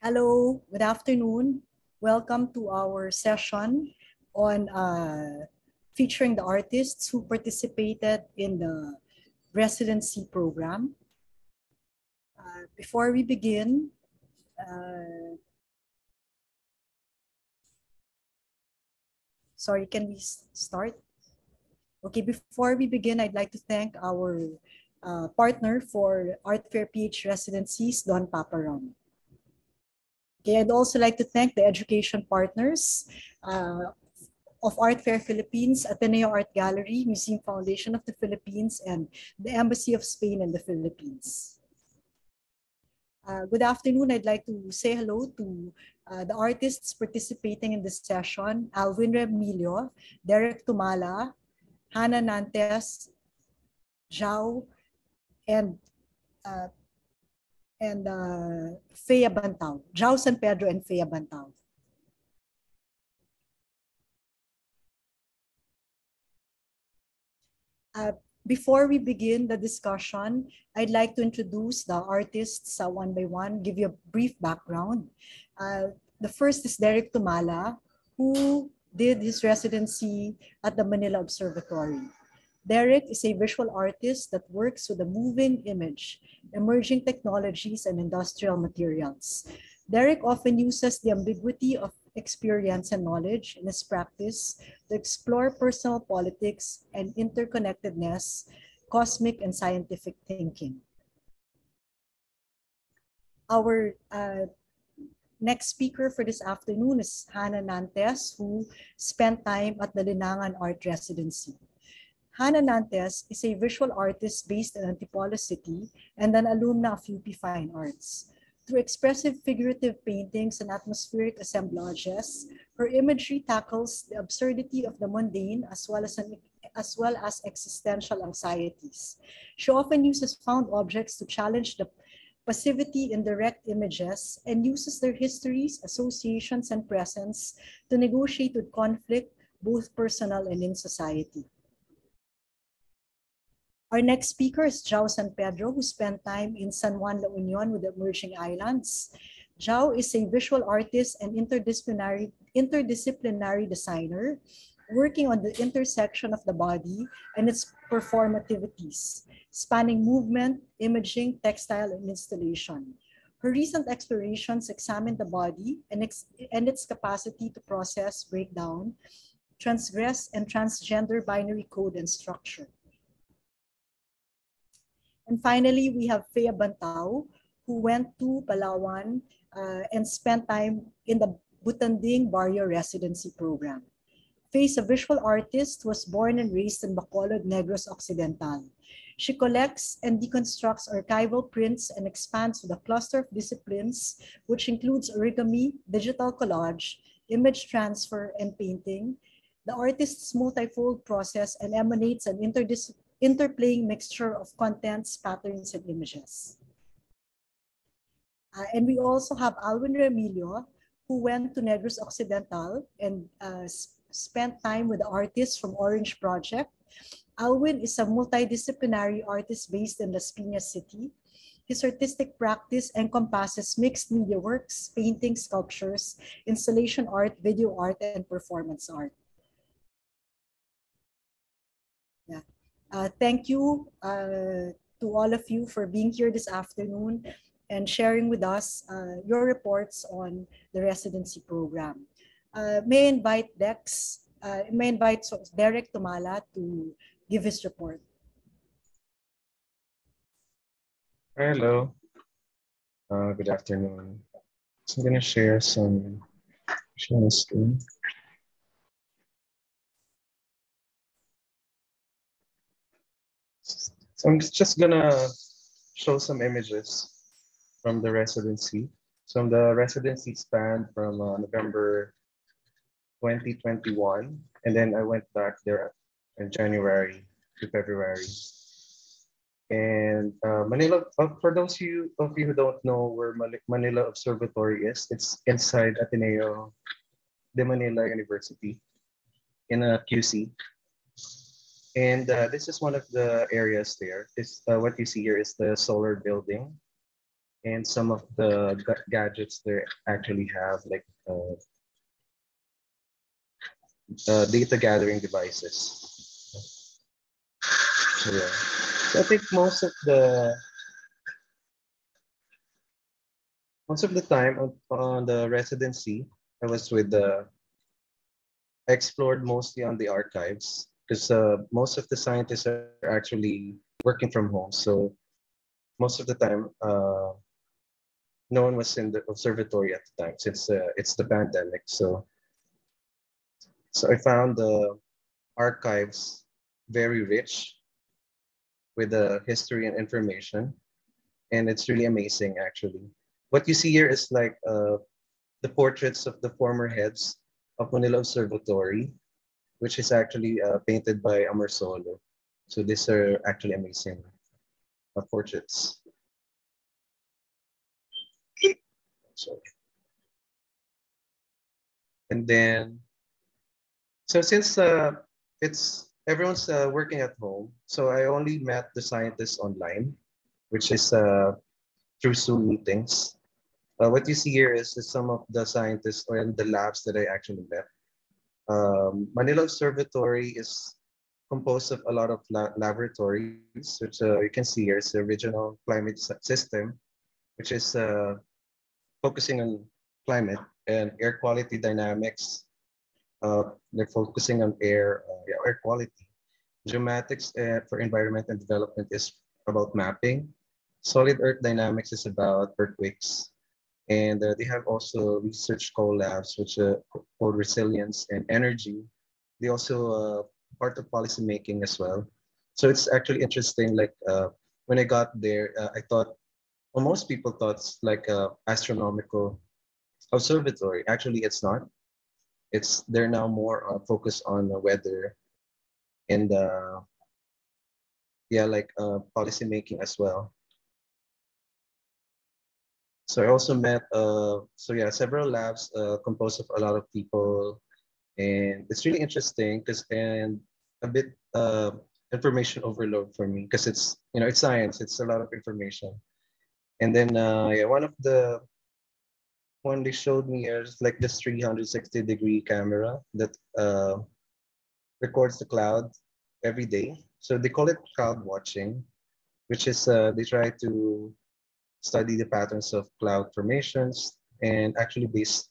Hello, good afternoon. Welcome to our session on featuring the artists who participated in the residency program. Before we begin, sorry, can we start? Okay, before we begin, I'd like to thank our partner for ArtFairPH Residencies, Don Paparon. Okay, I'd also like to thank the education partners of Art Fair Philippines, Ateneo Art Gallery, Museum Foundation of the Philippines, and the Embassy of Spain in the Philippines. Good afternoon. I'd like to say hello to the artists participating in this session: Alwin Reamillo, Derek Tumala, Hannah Nantes, Zhao, and uh, Faye Abantao. Zhao San Pedro and Faye Abantao. Before we begin the discussion, I'd like to introduce the artists one by one, give you a brief background. The first is Derek Tumala, who did his residency at the Manila Observatory. Derek is a visual artist that works with a moving image, emerging technologies, and industrial materials. Derek often uses the ambiguity of experience and knowledge in his practice to explore personal politics and interconnectedness, cosmic and scientific thinking. Our next speaker for this afternoon is Hannah Nantes, who spent time at the Linangan Art Residency. Hannah Nantes is a visual artist based in Antipolo City and an alumna of UP Fine Arts. Through expressive figurative paintings and atmospheric assemblages, her imagery tackles the absurdity of the mundane as well as existential anxieties. She often uses found objects to challenge the passivity in direct images and uses their histories, associations, and presence to negotiate with conflict, both personal and in society. Our next speaker is Zhao San Pedro, who spent time in San Juan, La Union with the emerging islands. Zhao is a visual artist and interdisciplinary designer, working on the intersection of the body and its performativities, spanning movement, imaging, textile, and installation. Her recent explorations examine the body and its capacity to process, break down, transgress, and transgender binary code and structure. And finally, we have Faye Abantao, who went to Palawan and spent time in the Butanding Barrio Residency program. Faye is a visual artist who was born and raised in Bacolod, Negros Occidental. She collects and deconstructs archival prints and expands with a cluster of disciplines, which includes origami, digital collage, image transfer, and painting. The artist's multifold process and emanates an interplaying mixture of contents, patterns, and images. And we also have Alwin Reamillo, who went to Negros Occidental and spent time with the artists from Orange Project. Alwin is a multidisciplinary artist based in Las Piñas City. His artistic practice encompasses mixed media works, paintings, sculptures, installation art, video art, and performance art. Yeah. Thank you to all of you for being here this afternoon and sharing with us your reports on the residency program. May I invite Derek Tumala to give his report. Hello. Good afternoon. So I'm going to share my screen. So I'm just going to show some images from the residency. So the residency spanned from November 2021, and then I went back there in January to February. And Manila, for those of you who don't know where Manila Observatory is, it's inside Ateneo de Manila University in a QC. And this is one of the areas there. This what you see here is the solar building. and some of the gadgets they actually have, like data gathering devices. So, yeah. So I think most of the time on the residency, I was with the I explored mostly on the archives because most of the scientists are actually working from home. So most of the time, no one was in the observatory at the time since it's the pandemic. So I found the archives very rich with the history and information, and it's really amazing actually. What you see here is like the portraits of the former heads of Manila Observatory, which is actually painted by Solo. So these are actually amazing portraits. So, and then, so since it's everyone's working at home, so I only met the scientists online, which is through Zoom meetings. What you see here is some of the scientists or in the labs that I actually met. Manila Observatory is composed of a lot of laboratories, which you can see here is the original climate system, which is focusing on climate and air quality dynamics. They're focusing on air quality. Geomatics for environment and development is about mapping. Solid earth dynamics is about earthquakes. And they have also research co-labs, which called resilience and energy. They also part of policy making as well. So it's actually interesting. Like when I got there, I thought, well, most people thought it's like a astronomical observatory. Actually, it's not. It's they're now more focused on the weather and yeah, like policy making as well. So I also met several labs composed of a lot of people, and it's really interesting because and a bit information overload for me because it's it's science, it's a lot of information. And then yeah, one they showed me is like this 360-degree camera that records the cloud every day. So they call it cloud watching, which is they try to study the patterns of cloud formations and actually base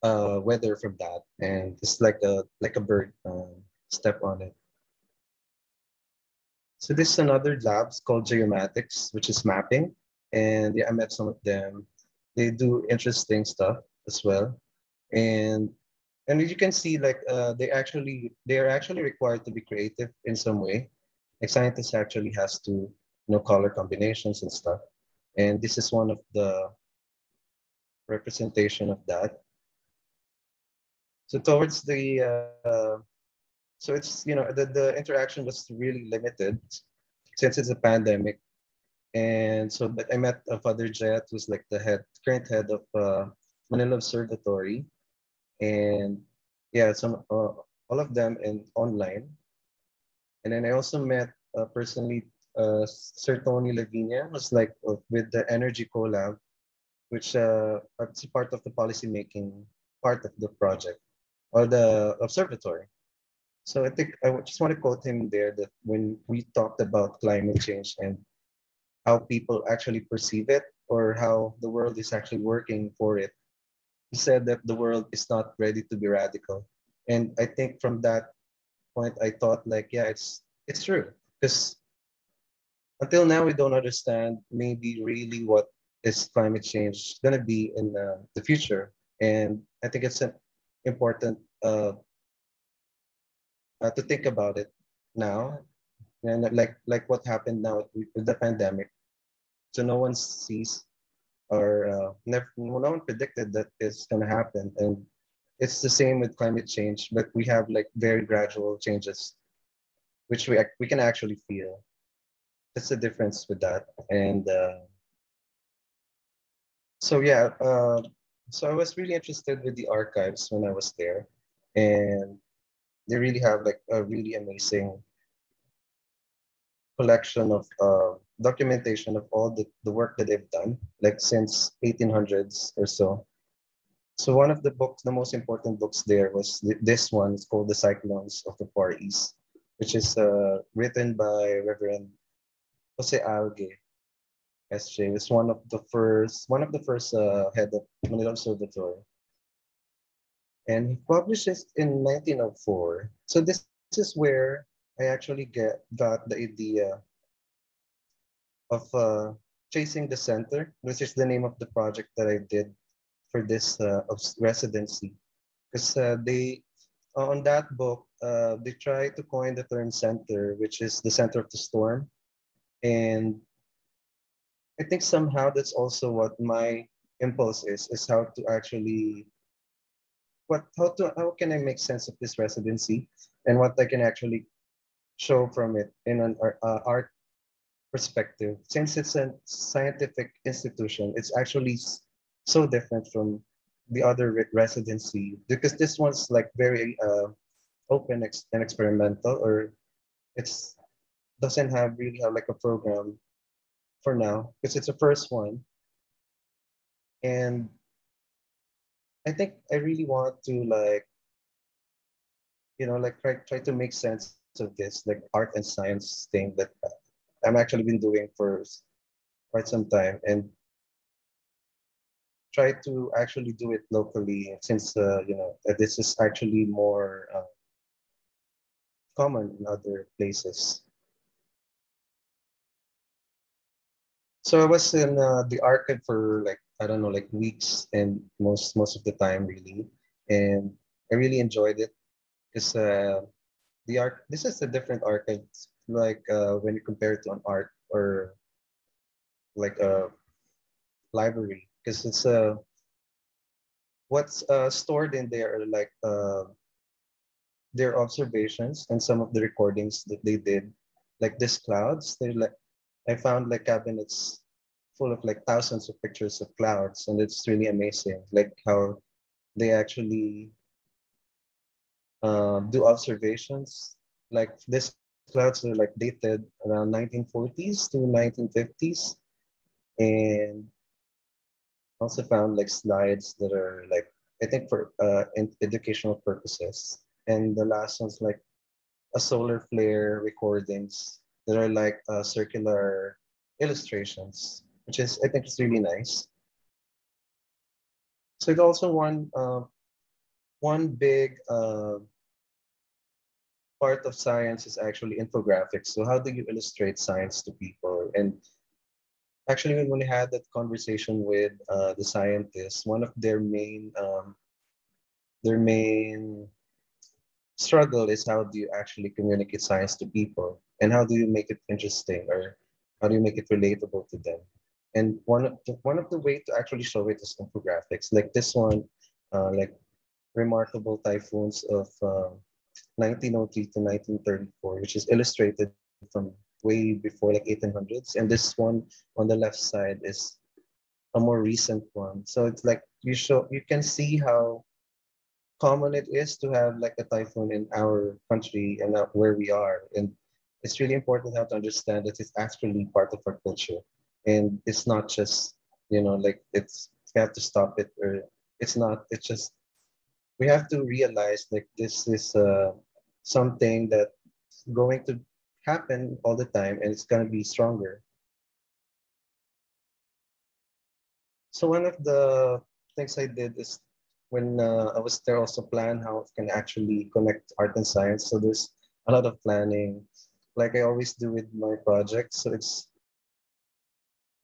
weather from that. And it's like a bird step on it. So this is another lab called geomatics, which is mapping. And yeah, I met some of them. They do interesting stuff as well. And and you can see like they are actually required to be creative in some way. Like scientists actually has to color combinations and stuff. And this is one of the representation of that. So towards the so it's the interaction was really limited since it's a pandemic. And so, but I met Father Jet, who's like the current head of Manila Observatory, and yeah, all of them in online. And then I also met personally Sir Tony Lavinia, who's like with the Energy Collab, which it's part of the policy making part of the project or the observatory. So I think just want to quote him there that when we talked about climate change and how people actually perceive it or how the world is actually working for it. He said that the world is not ready to be radical. And I think from that point, I thought like, yeah, it's true. Because until now, we don't understand maybe really what is climate change going to be in the future. And I think it's important to think about it now. And like what happened now with the pandemic. So no one sees or no one predicted that it's going to happen. And it's the same with climate change, but we have like very gradual changes, which we can actually feel. That's the difference with that. And so yeah, so I was really interested with the archives when I was there, and they really have like a really amazing collection of documentation of all the work that they've done, like since 1800s or so. So one of the books, the most important books there was this one. It's called The Cyclones of the Far East, which is written by Reverend Jose Alge, SJ. It's one of the first head of Manila Observatory, and he published it in 1904. So this is where I actually got the idea of chasing the center, which is the name of the project that I did for this residency. Because they on that book they try to coin the term center, which is the center of the storm, and I think somehow that's also what my impulse is how to actually how can I make sense of this residency and what I can actually show from it in an art perspective. Since it's a scientific institution, it's actually so different from the other residency, because this one's like very open and experimental, or it's doesn't have really have like a program for now because it's the first one. And I think I really want to like, like try to make sense of this like art and science thing that I'm actually been doing for quite some time, and try to actually do it locally, since this is actually more common in other places. So I was in the archive for like, I don't know, like weeks, and most of the time really, and I really enjoyed it because the art. This is a different archive, like when you compare it to an art or like a library, because it's what's stored in there are like their observations and some of the recordings that they did, like these clouds. They like I found like cabinets full of like thousands of pictures of clouds, and it's really amazing, like how they actually do observations. Like these clouds are like dated around 1940s to 1950s, and also found like slides that are like, I think for educational purposes. And the last one's like a solar flare recordings that are like circular illustrations, which is I think is really nice. So it's also one big part of science is actually infographics. So how do you illustrate science to people? And actually, when we had that conversation with the scientists, one of their main struggle is how do you actually communicate science to people, and how do you make it interesting, or how do you make it relatable to them. And one of the way to actually show it is infographics, like this one, like remarkable typhoons of 1903 to 1934, which is illustrated from way before like 1800s, and this one on the left side is a more recent one. So it's like you can see how common it is to have like a typhoon in our country and where we are. And it's really important how to understand that it's actually part of our culture. And it's not just, like we have to stop it, or it's just, we have to realize like this is something that's going to happen all the time, and it's going to be stronger. So one of the things I did is when I was there also plan how I can actually connect art and science. So there's a lot of planning, like I always do with my projects. So it's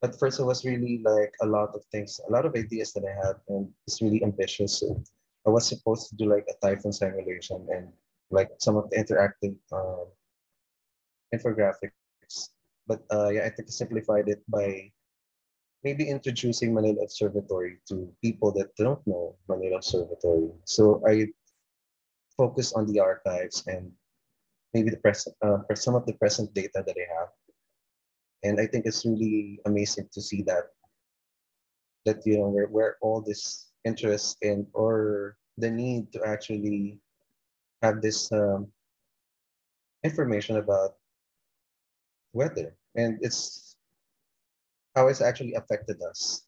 at first it was really like a lot of things, a lot of ideas that I had, and it's really ambitious. So I was supposed to do like a typhoon simulation and like some of the interactive infographics. But yeah, I think I simplified it by maybe introducing Manila Observatory to people that don't know Manila Observatory. So I focus on the archives and maybe the present, for some of the present data that I have. And I think it's really amazing to see that where all this interest in, or the need to actually have this information about weather. And it's how it's actually affected us.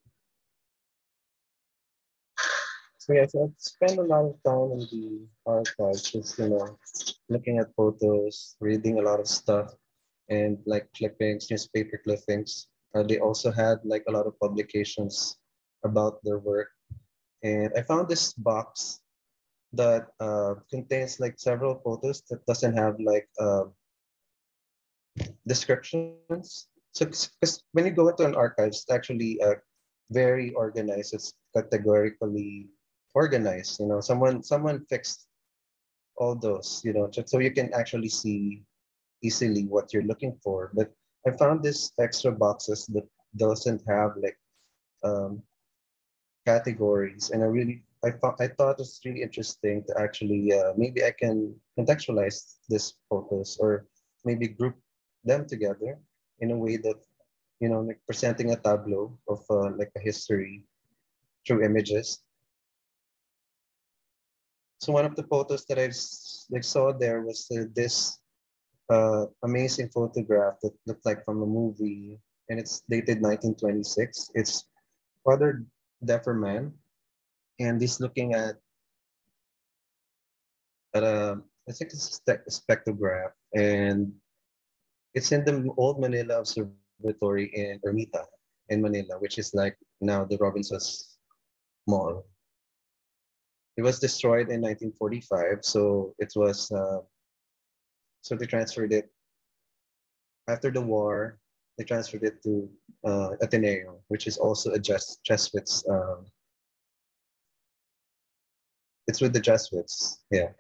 So yeah, so I spend a lot of time in the archives, just looking at photos, reading a lot of stuff, and like clippings, newspaper clippings. They also had like a lot of publications about their work, and I found this box that contains like several photos that doesn't have like descriptions. So, because when you go into an archive, it's actually very organized. It's categorically organized. Someone fixed all those. Just so you can actually see easily what you're looking for. But I found this extra boxes that doesn't have like um, categories, and I thought it's really interesting to actually maybe I can contextualize these photos or maybe group them together in a way that like presenting a tableau of like a history through images. So one of the photos that like saw there was this amazing photograph that looked like from a movie, and it's dated 1926. It's Father Defer Man, and he's looking at I think it's a spectrograph, and it's in the old Manila Observatory in Ermita in Manila, which is like now the Robinsons Mall. It was destroyed in 1945, so it was so they transferred it after the war. They transferred it to Ateneo, which is also a Jesuits. It's with the Jesuits, yeah.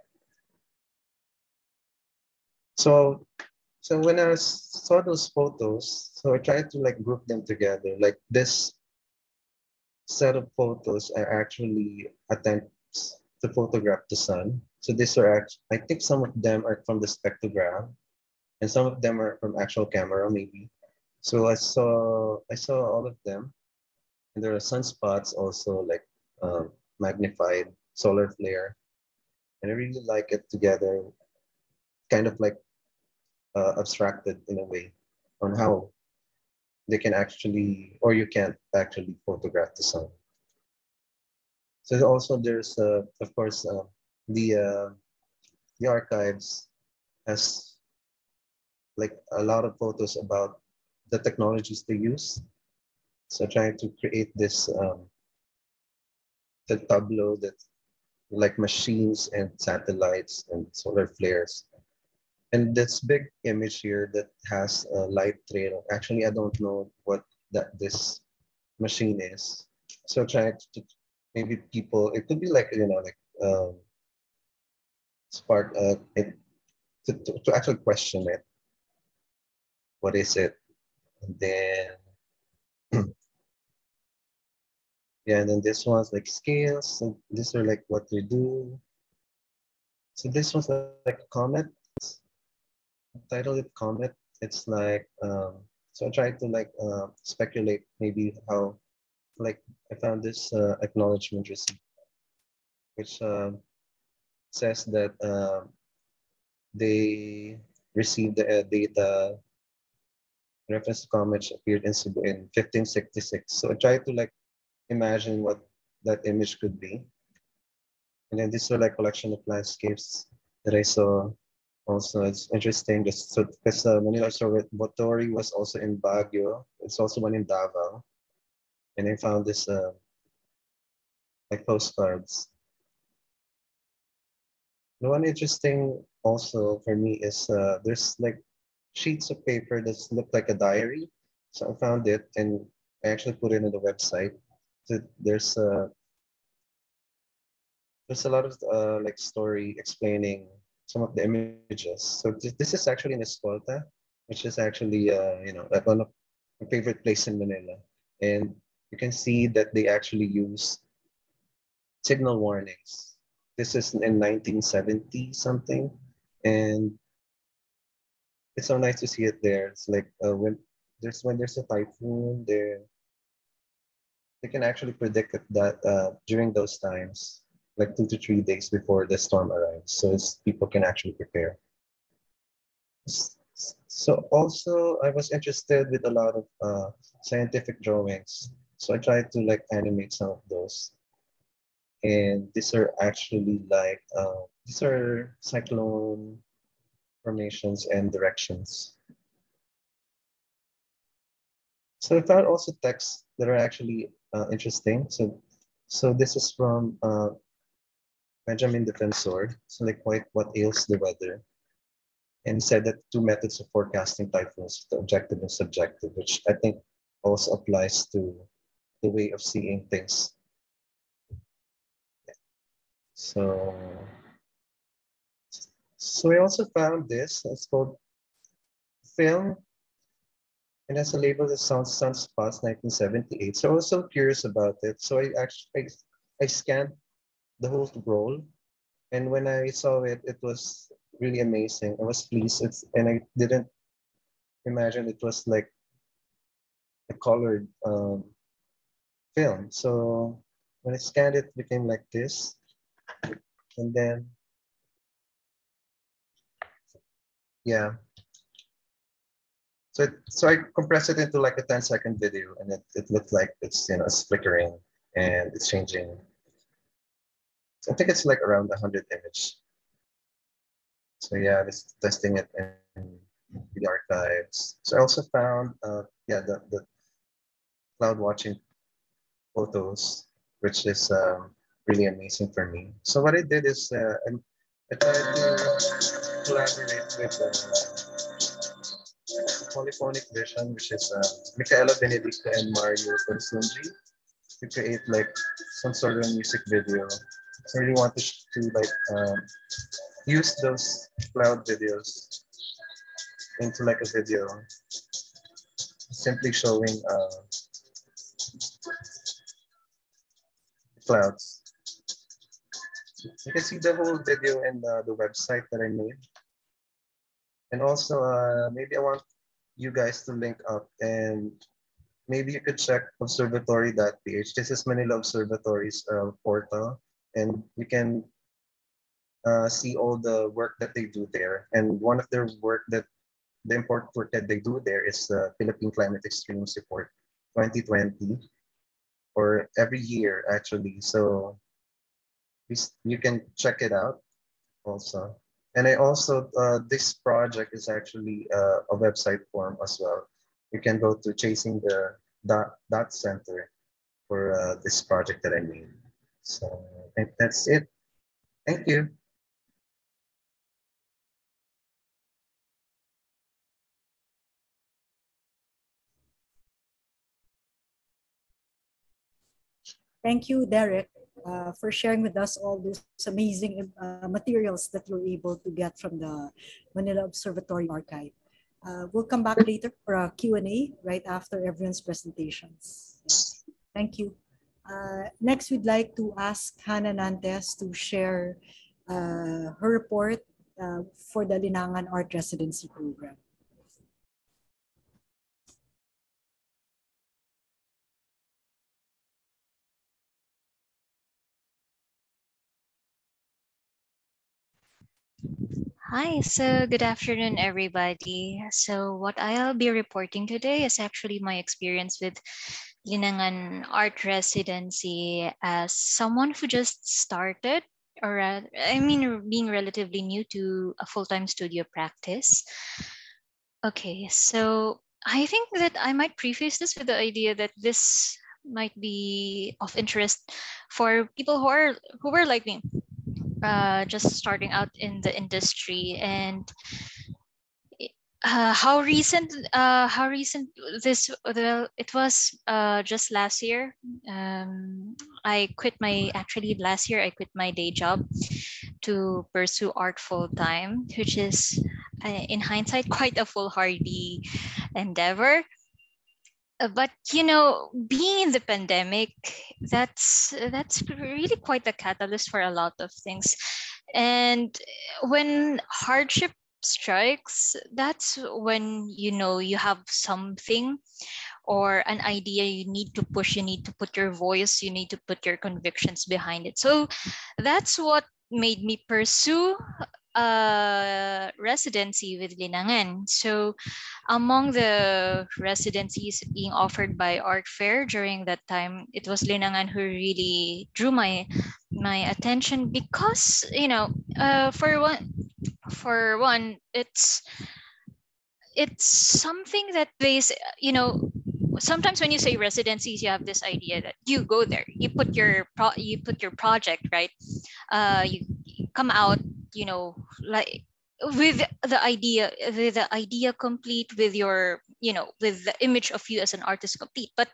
So so when saw those photos, so I tried to like group them together. Like this set of photos are actually attempts to photograph the sun. So these are I think some of them are from the spectrograph, and some of them are from actual camera maybe. So I saw all of them, and there are sunspots also like magnified solar flare, and I really like it together, kind of like abstracted in a way on how they can actually or you can't actually photograph the sun. So also there's of course the uh, the archives has like a lot of photos about the technologies they use. So trying to create this the tableau that like machines and satellites and solar flares. And this big image here that has a light trail. Actually, I don't know what that this machine is. So trying to maybe people, it could be like like spark it to actually question it. What is it? And then yeah, and then this one's like scales. So these are like what they do. So this one's like a comet. Title it comet. It's like so I tried to like speculate maybe how like I found this acknowledgement receipt which says that they received the data reference to comets appeared in Cebu in 1566. So I tried to like imagine what that image could be. And then these are like collection of landscapes that I saw. Also, it's interesting just so because Manila Observatory was also in Baguio. It's also one in Davao, and I found this like postcards. The one interesting also for me is there's like sheets of paper that look like a diary. So I found it and I actually put it on the website. So there's a lot of like story explaining some of the images. So this is actually in Escolta, which is actually like one of my favorite place in Manila, and you can see that they actually use signal warnings. This is in 1970 something, and it's so nice to see it there. It's like when there's a typhoon, they can actually predict it that during those times, like 2 to 3 days before the storm arrives, so people can actually prepare. So also I was interested with a lot of scientific drawings. So I tried to like animate some of those. And these are actually like, these are cyclone formations and directions. So I found also texts that are actually interesting. So this is from Benjamin Defensor. So like what ails the weather? And he said that two methods of forecasting typhoons, the objective and subjective, which I think also applies to the way of seeing things. So, so I also found this. It's called Film, and has a label that sounds Sunspots 1978. So I was so curious about it. So I scanned the whole roll, and when I saw it, it was really amazing. I was pleased. And I didn't imagine it was like a colored film. So when I scanned it, it became like this. And then, yeah. So I compressed it into like a 10-second video, and it looked like it's, it's flickering and it's changing. So I think it's like around 100 image. So yeah, just testing it in the archives. So I also found, yeah, the cloud watching photos, which is really amazing for me. So what I did is I tried to collaborate with polyphonic vision, which is Michaela Benedicto and Mario Consunji, to create like some sort of music video. So I really want to like use those cloud videos into like a video, simply showing clouds. You can see the whole video in the website that I made. And also, maybe I want you guys to link up, and maybe you could check observatory.ph. This is Manila Observatory's portal, and you can see all the work that they do there. And one of their work the important work that they do there is the Philippine Climate Extremes Report 2020, or every year actually. So you can check it out also. And I also, this project is actually a website form as well. You can go to chasing the dot center for this project that I made. So I think that's it. Thank you. Thank you, Derek, for sharing with us all those amazing materials that you're able to get from the Manila Observatory archive. We'll come back later for a Q&A right after everyone's presentations. Yeah. Thank you. Next, we'd like to ask Hannah Nantes to share her report for the Linangan Art Residency program. Hi, so good afternoon, everybody. So, what I'll be reporting today is actually my experience with Linangan Art Residency as someone who just started, or being relatively new to a full time studio practice. Okay, so I think that I might preface this with the idea that this might be of interest for people who were like me, just starting out in the industry. And how recent this, well, it was just last year. I quit my actually last year I quit my day job to pursue art full time, which is in hindsight quite a foolhardy endeavor. But being in the pandemic, that's really quite a catalyst for a lot of things. And when hardship strikes, that's when you have something or an idea you need to push, you need to put your voice, you need to put your convictions behind it. So that's what made me pursue residency with Linangan. So among the residencies being offered by Art Fair during that time, it was Linangan who really drew my attention because, you know, for one, it's something that you know, sometimes when you say residencies, you have this idea that you go there, you put your project, right? You come out, you know, like with the idea complete, with your, you know, with the image of you as an artist complete. But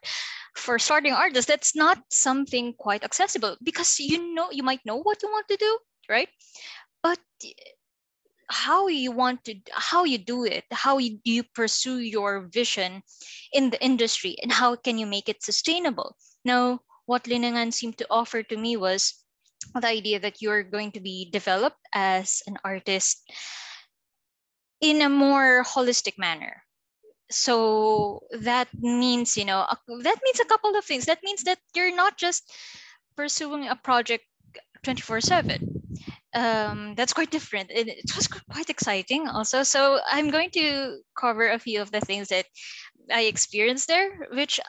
for starting artists, that's not something quite accessible, because you know, you might know what you want to do, right? But how you do it, do you pursue your vision in the industry, and how can you make it sustainable? Now, what Linangan seemed to offer to me was the idea that you're going to be developed as an artist in a more holistic manner. So that means, you know, that means a couple of things. That means that you're not just pursuing a project 24/7. That's quite different. It was quite exciting also. So I'm going to cover a few of the things that I experienced there, which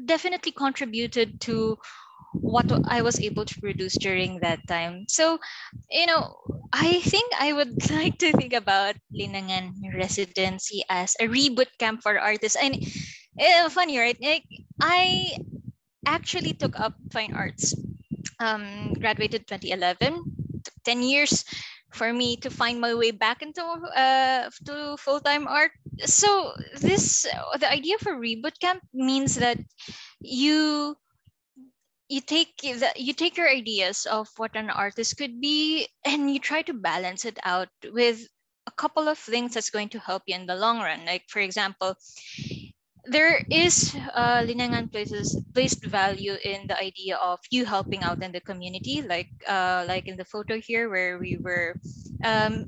definitely contributed to what I was able to produce during that time. So, you know, I think I would like to think about Linangan Residency as a reboot camp for artists. And funny, right? Like, I actually took up fine arts, graduated 2011. Took 10 years for me to find my way back into to full-time art. So the idea for reboot camp means that you you take your ideas of what an artist could be, and you try to balance it out with a couple of things that's going to help you in the long run. Like, for example, there is Linangan placed value in the idea of you helping out in the community, like in the photo here where we were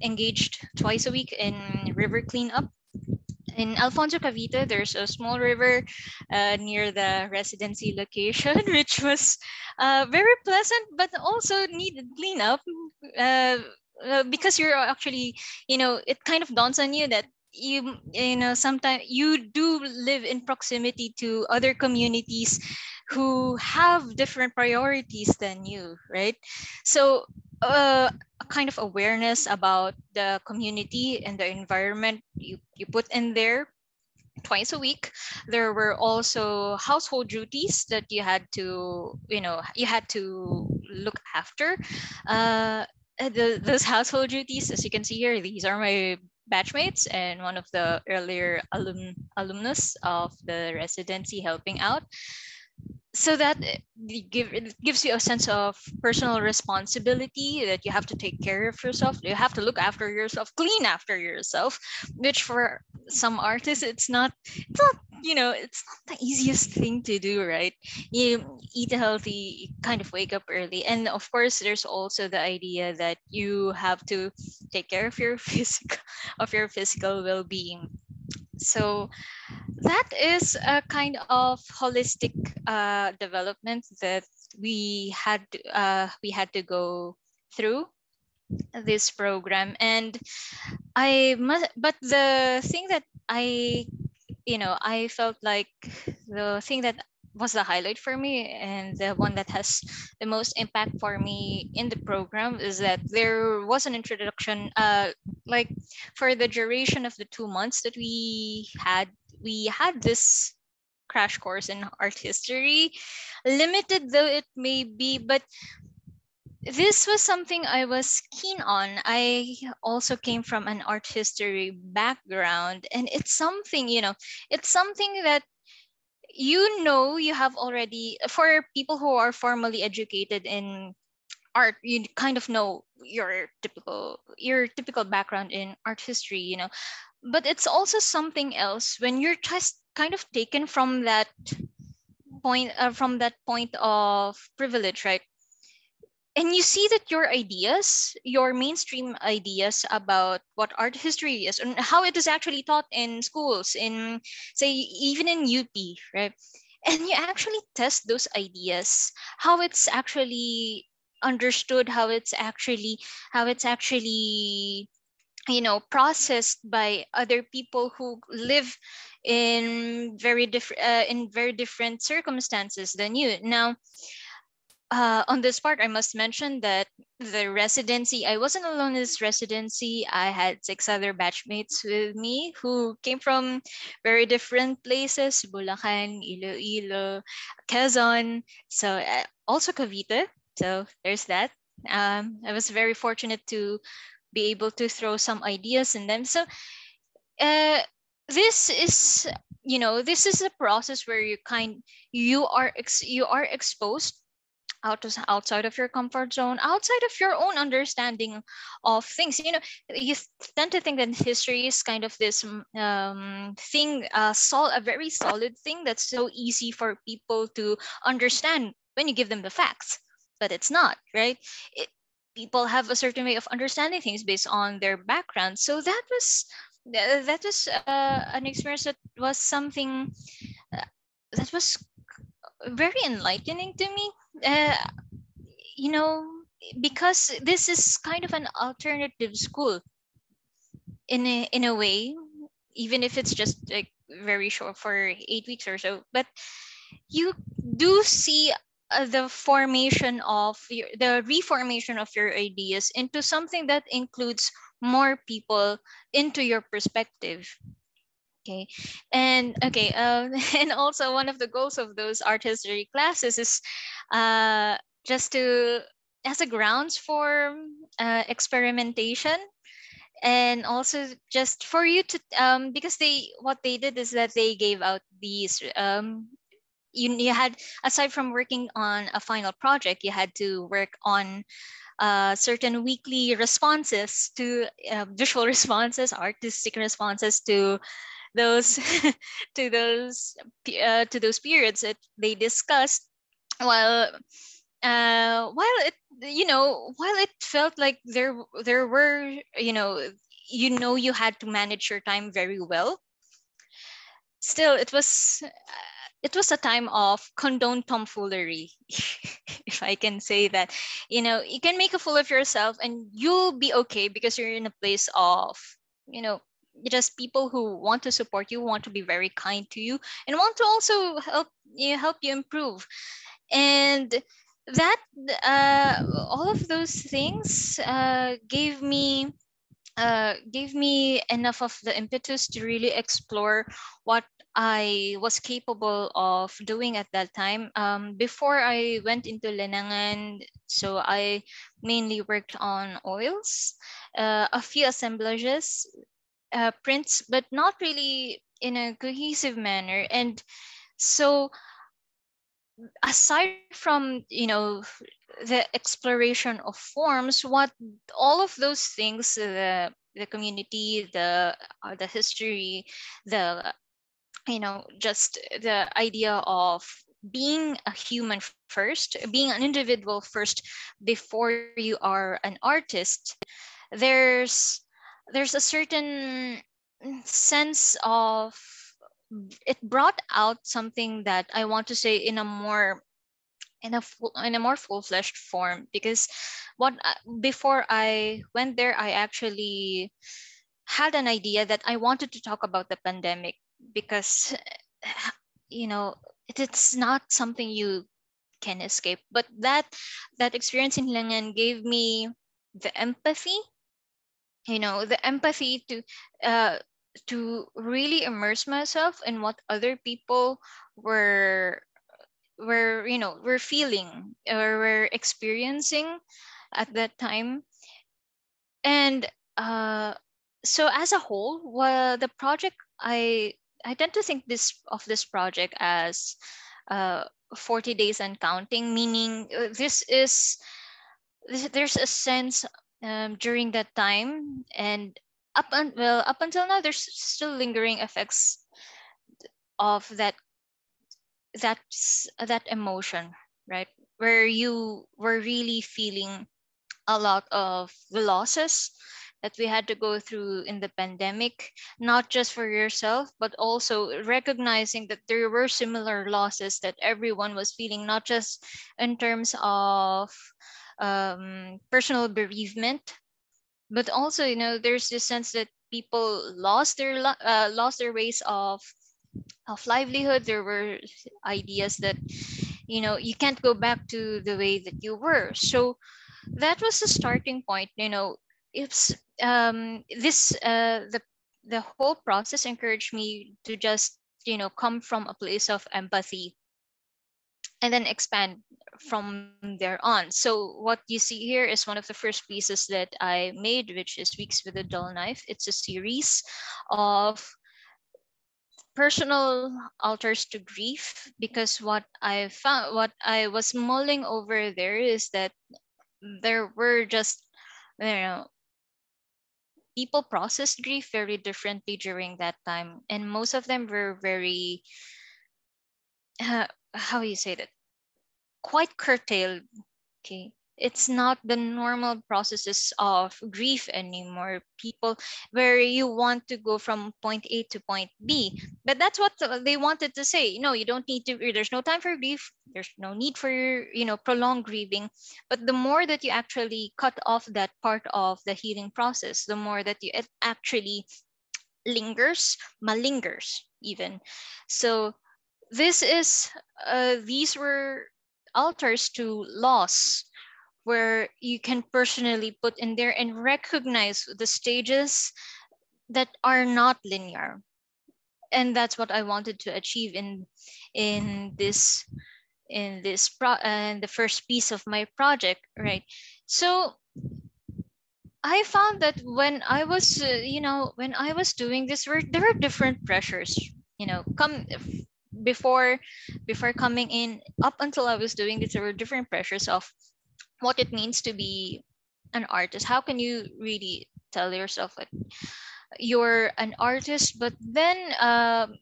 engaged twice a week in river cleanup. In Alfonso Cavite, there's a small river near the residency location, which was very pleasant, but also needed cleanup. Uh, because you're actually, you know, it kind of dawns on you that you know, sometimes you do live in proximity to other communities who have different priorities than you, right? So a kind of awareness about the community and the environment you put in there twice a week. There were also household duties that you had to, you know, you had to look after. Those household duties, as you can see here, these are my batchmates and one of the earlier alumnus of the residency helping out. So that it gives you a sense of personal responsibility, that you have to take care of yourself, you have to look after yourself, clean after yourself, which for some artists it's not, you know, it's not the easiest thing to do, right? You eat healthy, kind of wake up early, and of course there's also the idea that you have to take care of your physical well-being. So that is a kind of holistic development that we had to go through this program. And but the thing that I felt like the thing that was the highlight for me, and the one that has the most impact for me in the program, is that there was an introduction, like for the duration of the 2 months that we had this crash course in art history, limited though it may be, but this was something I was keen on. I also came from an art history background, and it's something, you know, it's something that, you know, you have already, for people who are formally educated in art, you kind of know your typical background in art history, you know. But it's also something else when you're just kind of taken from that point of privilege, right? And you see that your mainstream ideas about what art history is and how it is actually taught in schools, in, say, even in UP, right? And you actually test those ideas, how it's actually understood how it's actually processed by other people who live in very different circumstances than you. Now, on this part, I must mention that the residency, I wasn't alone in this residency. I had 6 other batchmates with me who came from very different places: Bulacan, Iloilo, Quezon, so also Cavite. So there's that. I was very fortunate to be able to throw some ideas in them. So uh, this is, this is a process where you are exposed outside of your comfort zone, outside of your own understanding of things. You tend to think that history is kind of this thing, a very solid thing that's so easy for people to understand when you give them the facts, but it's not, right? People have a certain way of understanding things based on their background. So that was an experience that was something uh, that was very enlightening to me. Uh, you know, because this is kind of an alternative school in a way, even if it's just like very short for 8 weeks or so. But you do see the reformation of your ideas into something that includes more people into your perspective. Okay. And okay, and also one of the goals of those art history classes is just to as a grounds for experimentation, and also just for you to because what they did is that they gave out these you had, aside from working on a final project, you had to work on certain weekly responses to visual responses, artistic responses to those to those periods that they discussed. While it while it felt like there were you had to manage your time very well, still it was a time of condoned tomfoolery. If I can say that. You can make a fool of yourself and you'll be okay because you're in a place of you know just people who want to support you, want to be very kind to you, and want to also help you improve. And that all of those things gave me enough of the impetus to really explore what I was capable of doing at that time. Before I went into Linangan, so I mainly worked on oils, a few assemblages, prints, but not really in a cohesive manner. And so, aside from the exploration of forms, what all of those things, the community, the history, the just the idea of being a human first, being an individual first before you are an artist, there's there's a certain sense of, it brought out something that I want to say in a more in a more full-fledged form. Because before I went there, I actually had an idea that I wanted to talk about the pandemic, because it's not something you can escape. But that experience in Langan gave me the empathy, the empathy uh, to really immerse myself in what other people were were feeling or were experiencing at that time. And so as a whole, the project, I tend to think this project as uh, 40 days and counting, meaning there's a sense during that time, and up until now, there's still lingering effects of that emotion, right? Where you were really feeling a lot of the losses that we had to go through in the pandemic, not just for yourself, but also recognizing that there were similar losses that everyone was feeling, not just in terms of personal bereavement, but also, there's this sense that people lost their ways of livelihood. There were ideas that, you can't go back to the way that you were. So that was the starting point. It's this the whole process encouraged me to just, come from a place of empathy and then expand from there on. So what you see here is one of the first pieces that I made, which is Weeks with a Dull Knife. It's a series of personal altars to grief, because what I was mulling over there is that there were just, people processed grief very differently during that time, and most of them were very, how you say that, quite curtailed. Okay, it's not the normal processes of grief anymore, people, where you want to go from point A to point B. But that's what they wanted to say. No, you don't need to, there's no time for grief, there's no need for, prolonged grieving. But the more that you actually cut off that part of the healing process, the more that it actually malingers even. So this is these were altars to loss, where you can personally put in there and recognize the stages that are not linear. And that's what I wanted to achieve in this in the first piece of my project, right? So I found that when I was, when I was doing this, there were different pressures, come before before coming in, up until I was doing this, there were different pressures of what it means to be an artist. How can you really tell yourself that you're an artist? But then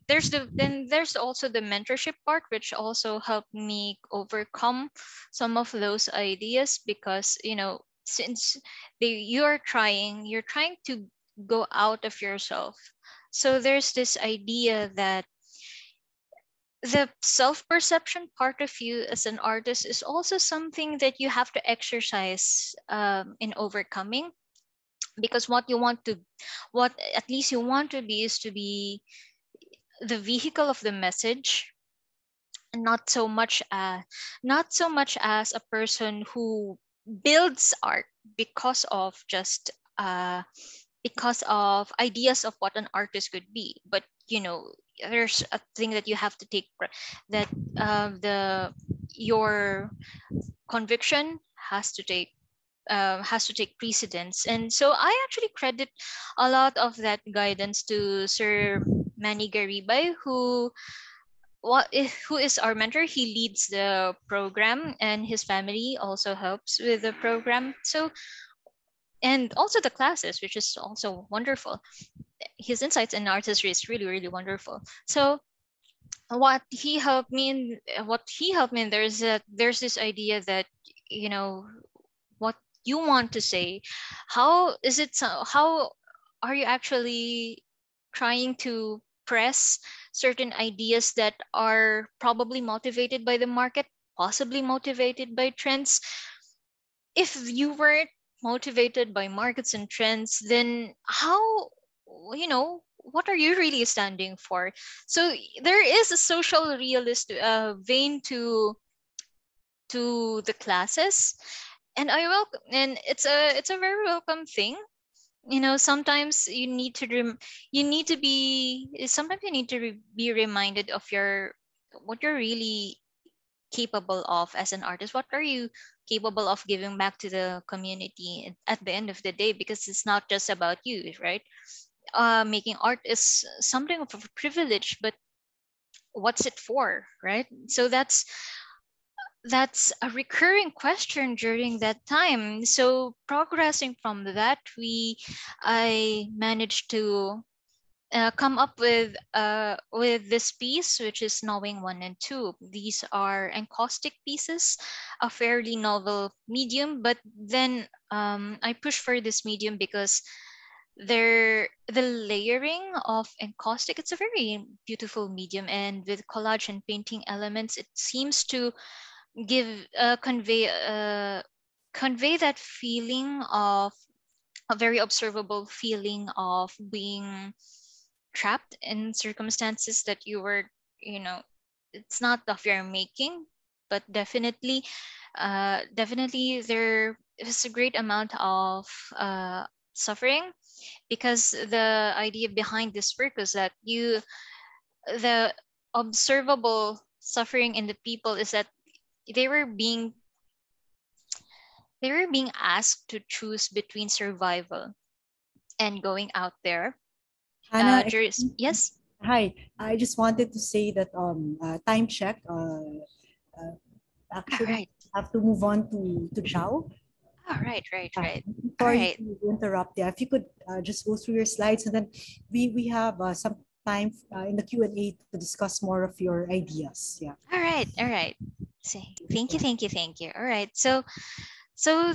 there's also the mentorship part, which also helped me overcome some of those ideas, because since you're trying to go out of yourself. So there's this idea that the self-perception part of you as an artist is also something that you have to exercise in overcoming, because what at least you want to be is to be the vehicle of the message, and not so much as a person who builds art because of just because of ideas of what an artist could be. But there's a thing that you have to take, that the your conviction has to take precedence. And so I actually credit a lot of that guidance to Sir Manny Garibay, who is our mentor. He leads the program, and his family also helps with the program. So, and also the classes, which is also wonderful. His insights in artistry is really, really wonderful. So what he helped me in, there's this idea that, what you want to say, how are you actually trying to press certain ideas that are probably motivated by the market, possibly motivated by trends. If you weren't motivated by markets and trends, then how, what are you really standing for? So there is a social realist vein to the classes, and I welcome, and it's a very welcome thing. Sometimes you need to be sometimes you need to be reminded of what you're really capable of as an artist. What are you capable of giving back to the community at the end of the day? Because it's not just about you, right? Making art is something of a privilege, but what's it for, right? So that's a recurring question during that time. So progressing from that, I managed to come up with this piece, which is Knowing 1 and 2. These are encaustic pieces, a fairly novel medium, but then I push for this medium because the layering of encaustic, it's a very beautiful medium, and with collage and painting elements, it seems to give convey convey that feeling of a very observable feeling of being trapped in circumstances that you were, you know, it's not of your making, but definitely there is a great amount of suffering, because the idea behind this work is that the observable suffering in the people is that they were being they were being asked to choose between survival and going out there. Hannah, Yes. hi. I just wanted to say that time check. Uh, All Actually, right. have to move on to Zhao. All right. Right. Right. All Sorry right. to interrupt. Yeah, if you could just go through your slides, and then we have some time in the Q&A to discuss more of your ideas. Yeah. All right. All right. Say thank you. Yeah. Thank you. Thank you. All right. So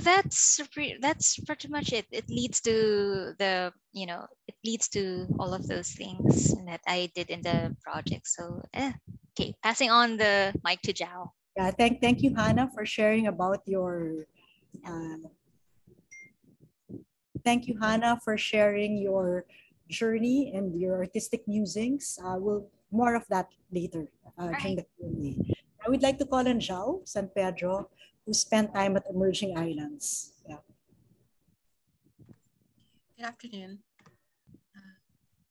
that's pretty much it. It leads to it leads to all of those things that I did in the project. So okay, passing on the mic to Jao. Yeah. Thank you, Hannah, for sharing about your. Uh, Thank you, Hannah, for sharing your journey and your artistic musings. We'll more of that later All during right. the Q&A. I would like to call on Zhao San Pedro, who spent time at Emerging Islands. Yeah. Good afternoon.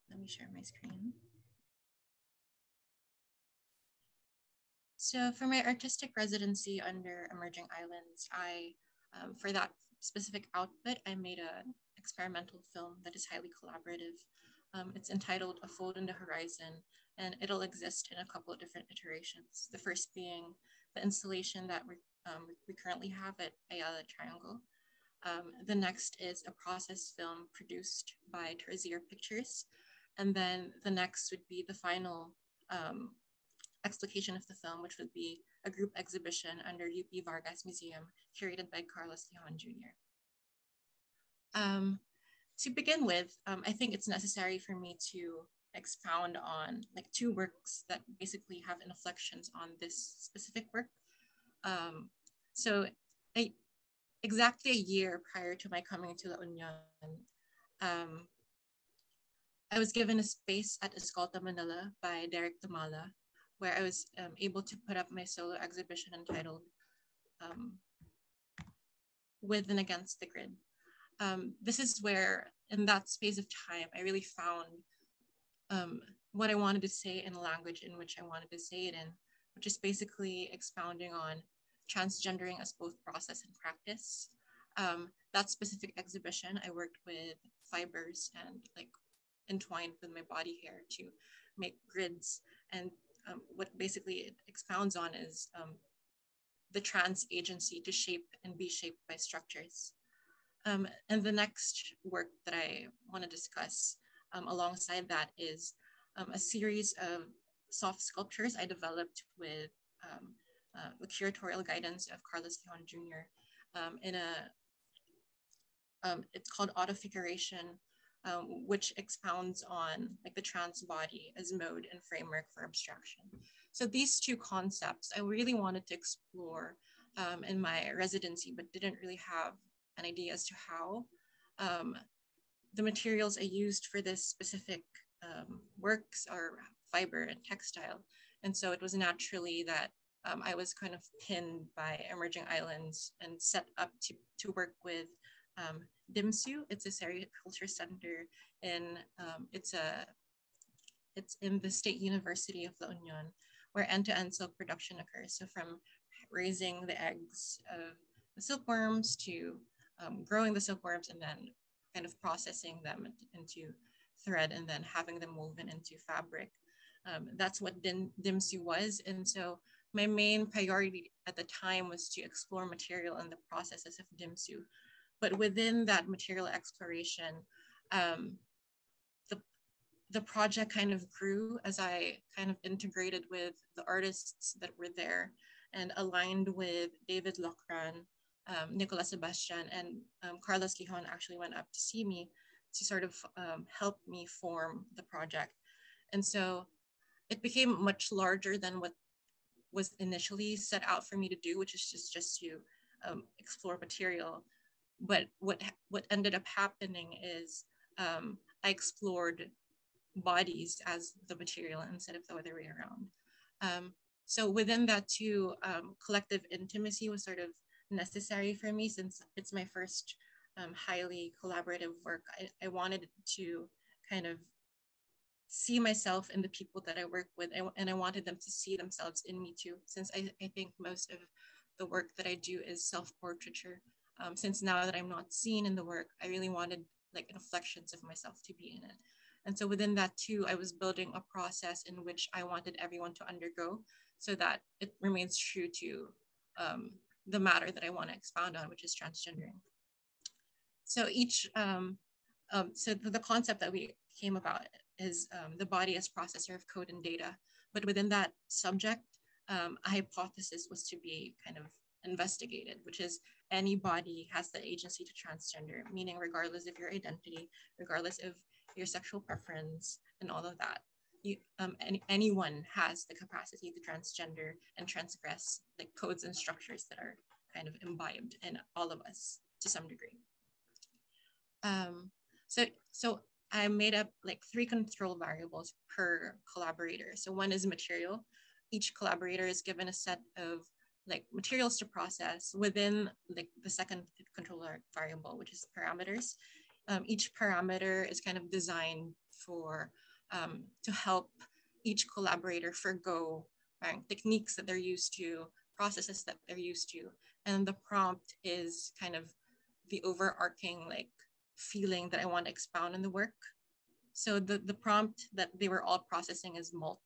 Let me share my screen. So for my artistic residency under Emerging Islands, for that specific outfit, I made an experimental film that is highly collaborative. It's entitled A Fold in the Horizon, and it'll exist in a couple of different iterations. The first being the installation that we currently have at Ayala Triangle. The next is a process film produced by Terzier Pictures. And then the next would be the final explication of the film, which would be a group exhibition under UP Vargas Museum, curated by Carlos Gijon Jr. To begin with, I think it's necessary for me to expound on like two works that basically have inflections on this specific work. Exactly a year prior to my coming to La Union, I was given a space at Escolta, Manila by Derek Tumala, where I was able to put up my solo exhibition entitled With and Against the Grid. This is where, in that space of time, I really found what I wanted to say in a language in which I wanted to say it in, which is basically expounding on transgendering as both process and practice. That specific exhibition, I worked with fibers and like entwined with my body hair to make grids. And what basically it expounds on is the trans agency to shape and be shaped by structures. And the next work that I want to discuss alongside that is a series of soft sculptures I developed with the curatorial guidance of Carlos Gijon Jr. It's called Autofiguration, which expounds on like the trans body as mode and framework for abstraction. So these two concepts I really wanted to explore in my residency, but didn't really have an idea as to how. The materials I used for this specific works are fiber and textile. And so it was naturally that I was kind of pinned by Emerging Islands and set up to work with DIMSU. It's a sericulture center in, it's in the State University of La Union, where end-to-end silk production occurs. So from raising the eggs of the silkworms to growing the silkworms and then kind of processing them into thread and then having them woven into fabric. That's what DIMSU was. And so my main priority at the time was to explore material and the processes of DIMSU. But within that material exploration, the project kind of grew as I kind of integrated with the artists that were there and aligned with David Locran, Nicolas Sebastian, and Carlos Gijon actually went up to see me to sort of help me form the project. And so it became much larger than what was initially set out for me to do, which is just to explore material. But what ended up happening is I explored bodies as the material instead of the other way around. So within that too, collective intimacy was sort of necessary for me since it's my first highly collaborative work. I wanted to kind of see myself in the people that I work with, and I wanted them to see themselves in me too, since I think most of the work that I do is self-portraiture. Since now that I'm not seen in the work, I really wanted like reflections of myself to be in it. And so within that too, I was building a process in which I wanted everyone to undergo so that it remains true to the matter that I want to expound on, which is transgendering. So so the concept that we came about is the body as processor of code and data. But within that subject, a hypothesis was to be kind of investigated, which is any body has the agency to transgender, meaning regardless of your identity, regardless of your sexual preference and all of that, anyone has the capacity to transgender and transgress like codes and structures that are kind of imbibed in all of us to some degree. So I made up like 3 control variables per collaborator. So one is material. Each collaborator is given a set of like materials to process within like the second control variable, which is parameters. Each parameter is kind of designed for to help each collaborator forgo techniques that they're used to, processes that they're used to. And the prompt is kind of the overarching like feeling that I want to expound in the work. So the prompt that they were all processing is molt.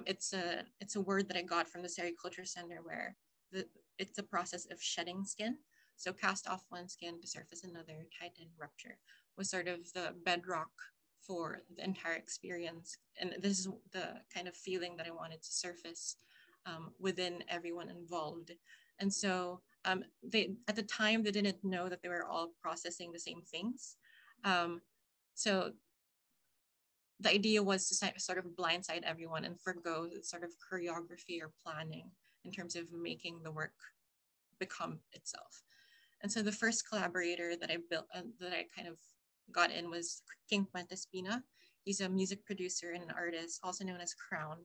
It's a word that I got from the Sericulture Center where it's a process of shedding skin. So cast off one skin to surface another, tighten, rupture was sort of the bedrock for the entire experience. And this is the kind of feeling that I wanted to surface within everyone involved. And so they, at the time, they didn't know that they were all processing the same things. So the idea was to sort of blindside everyone and forgo the sort of choreography or planning in terms of making the work become itself. And so the first collaborator that I built, that I kind of got in was King Puentespina. He's a music producer and an artist, also known as Crown.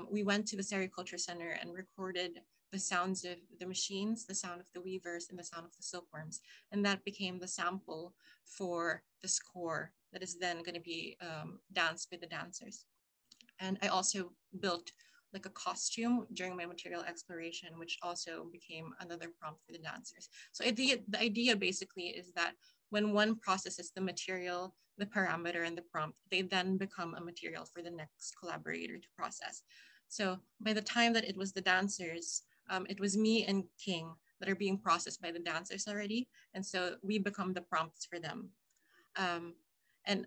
We went to the Sericulture Center and recorded the sounds of the machines, the sound of the weavers, and the sound of the silkworms. And that became the sample for the score that is then going to be danced by the dancers. And I also built like a costume during my material exploration, which also became another prompt for the dancers. So the idea basically is that when one processes the material, the parameter, and the prompt, they then become a material for the next collaborator to process. So by the time that it was the dancers, it was me and King that are being processed by the dancers already. And so we become the prompts for them. And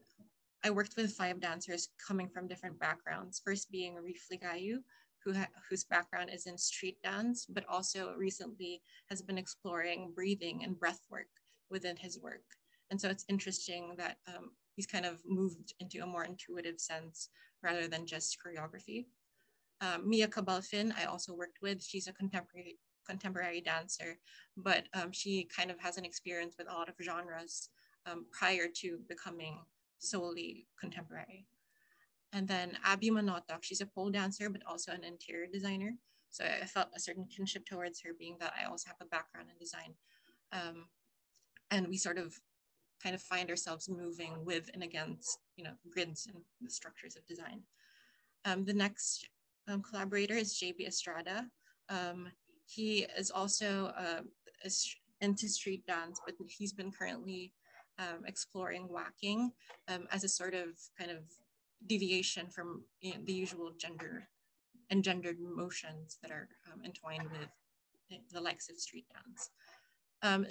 I worked with 5 dancers coming from different backgrounds. First being Reef Ligayu, whose background is in street dance, but also recently has been exploring breathing and breath work within his work. And so it's interesting that he's kind of moved into a more intuitive sense rather than just choreography. Mia Cabalfin, I also worked with. She's a contemporary dancer, but she kind of has an experience with a lot of genres prior to becoming solely contemporary. And then Abby Manotok, she's a pole dancer, but also an interior designer. So I felt a certain kinship towards her, being that I also have a background in design. And we sort of kind of find ourselves moving with and against, you know, grids and the structures of design. The next collaborator is JB Estrada. He is also into street dance, but he's been currently exploring whacking as a sort of kind of deviation from, you know, the usual engendered motions that are entwined with the likes of street dance.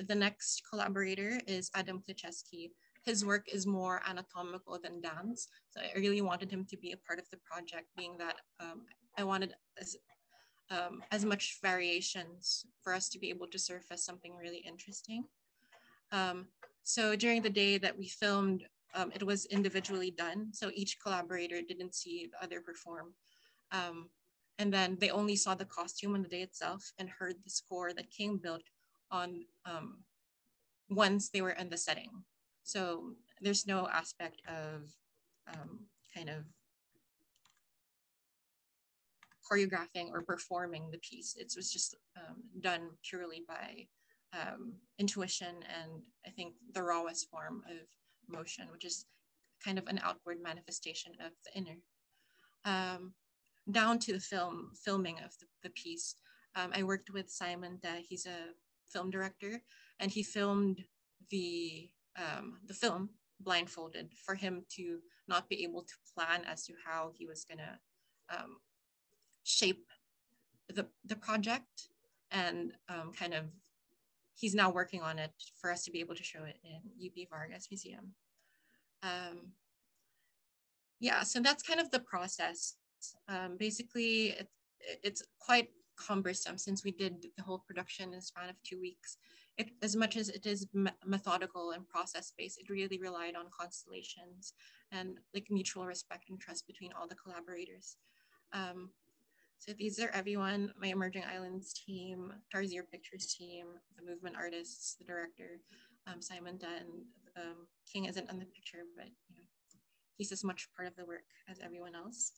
The next collaborator is Adam Plicheski. His work is more anatomical than dance. So I really wanted him to be a part of the project, being that I wanted as much variations for us to be able to surface something really interesting. So during the day that we filmed, it was individually done. So each collaborator didn't see the other perform. And then they only saw the costume on the day itself and heard the score that King built on once they were in the setting. So there's no aspect of kind of choreographing or performing the piece. It was just done purely by intuition and I think the rawest form of motion, which is kind of an outward manifestation of the inner. Down to the filming of the piece. I worked with Simon. He's a film director, and he filmed the film blindfolded for him to not be able to plan as to how he was gonna shape the project, and kind of he's now working on it for us to be able to show it in UP Vargas Museum. Yeah, so that's kind of the process. Basically, it's quite cumbersome since we did the whole production in a span of 2 weeks. As much as it is methodical and process-based, it really relied on constellations and like mutual respect and trust between all the collaborators. So these are everyone, my Emerging Islands team, Tarsier Pictures team, the movement artists, the director, Simon Dunn. King isn't on the picture, but you know, he's as much part of the work as everyone else.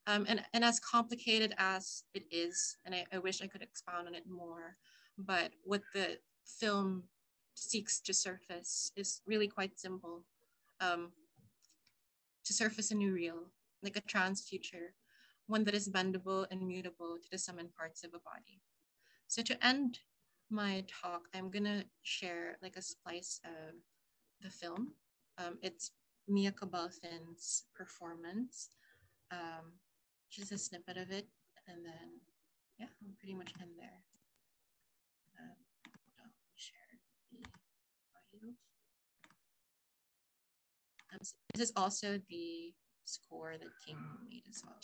And as complicated as it is, and I wish I could expound on it more, but what the film seeks to surface is really quite simple. To surface a new real, like a trans future, one that is bendable and mutable to the summoned parts of a body. So to end my talk, I'm gonna share like a slice of the film. It's Mia Cabalfin's performance, just a snippet of it, and then yeah, I'm pretty much in there. I'll share the audio. This is also the score that King made as well.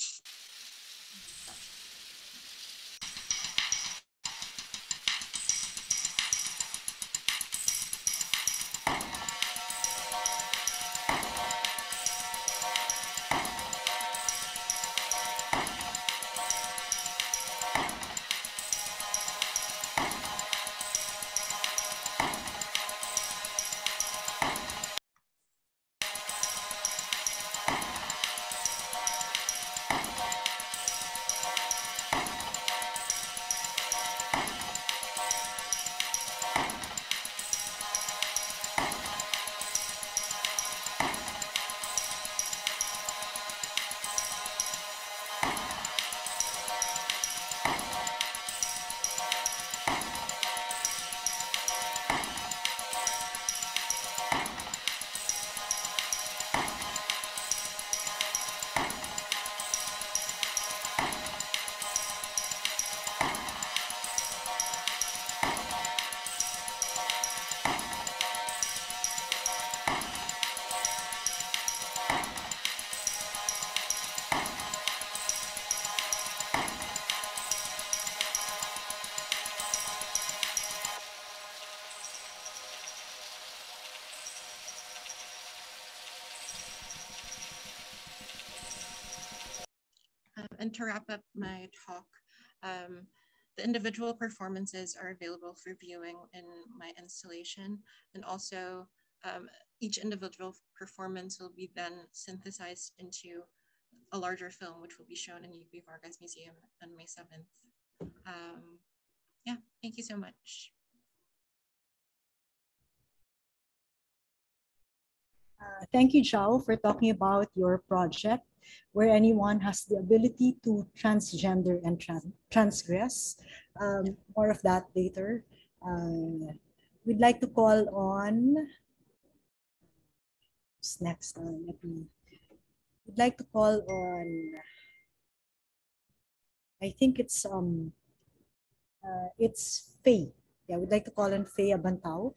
And to wrap up my talk, the individual performances are available for viewing in my installation, and also each individual performance will be then synthesized into a larger film, which will be shown in UP Vargas Museum on May 7th. Yeah, thank you so much. Thank you, Zhao, for talking about your project where anyone has the ability to transgender and transgress. More of that later. We'd like to call on, who's next? We'd like to call on, I think it's Faye. Yeah, we'd like to call on Faye Abantao.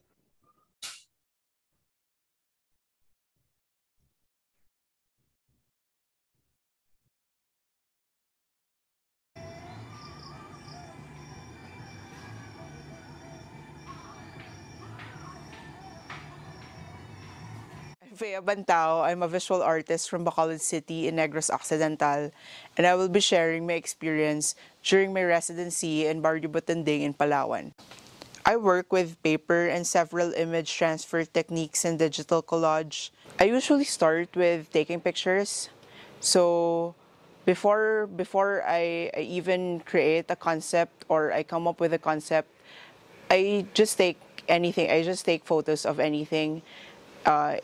Faye Abantao. I'm a visual artist from Bacolod City in Negros Occidental, and I will be sharing my experience during my residency in Barrio Butanding in Palawan. I work with paper and several image transfer techniques in digital collage. I usually start with taking pictures. So before I even create a concept or I come up with a concept, I just take anything. I just take photos of anything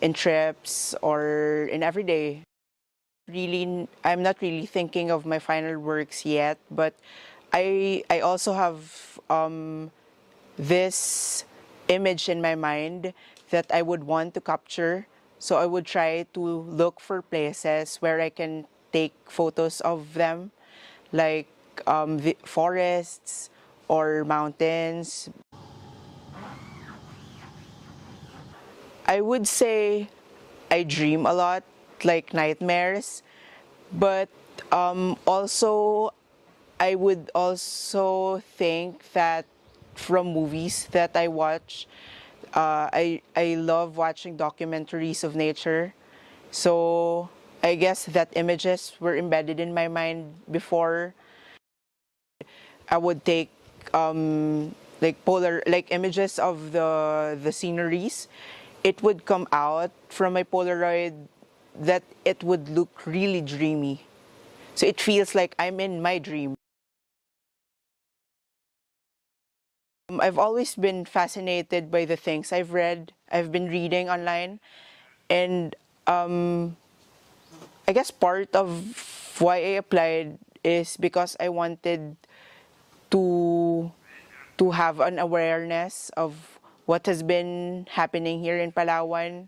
in trips or in everyday. Really, I'm not really thinking of my final works yet, but I also have this image in my mind that I would want to capture. So I would try to look for places where I can take photos of them, like the forests or mountains. I would say I dream a lot, like nightmares, but also I would also think that from movies that I watch, I love watching documentaries of nature. So I guess that images were embedded in my mind before. I would take like images of the sceneries. It would come out from my Polaroid that it would look really dreamy. So it feels like I'm in my dream. I've always been fascinated by the things I've been reading online. And I guess part of why I applied is because I wanted to have an awareness of what has been happening here in Palawan.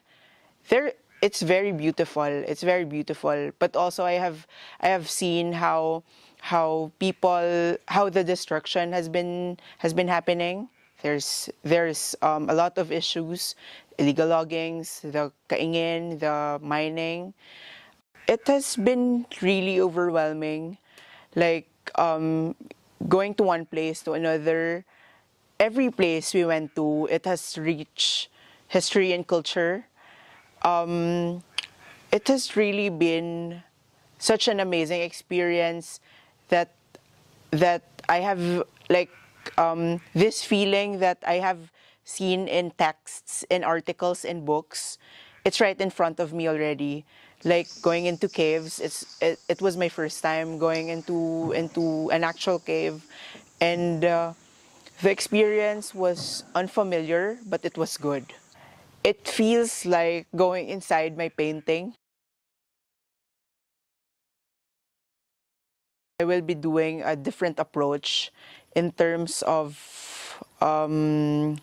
There, it's very beautiful. It's very beautiful. But also, I have seen how the destruction has been happening. There's a lot of issues, illegal loggings, the kaingin, the mining. It has been really overwhelming, like going to one place to another. Every place we went to, it has rich history and culture. It has really been such an amazing experience that I have like this feeling that I have seen in texts, in articles, in books. It's right in front of me already. Like going into caves, it was my first time going into an actual cave, and the experience was unfamiliar, but it was good. It feels like going inside my painting. I will be doing a different approach in terms of um,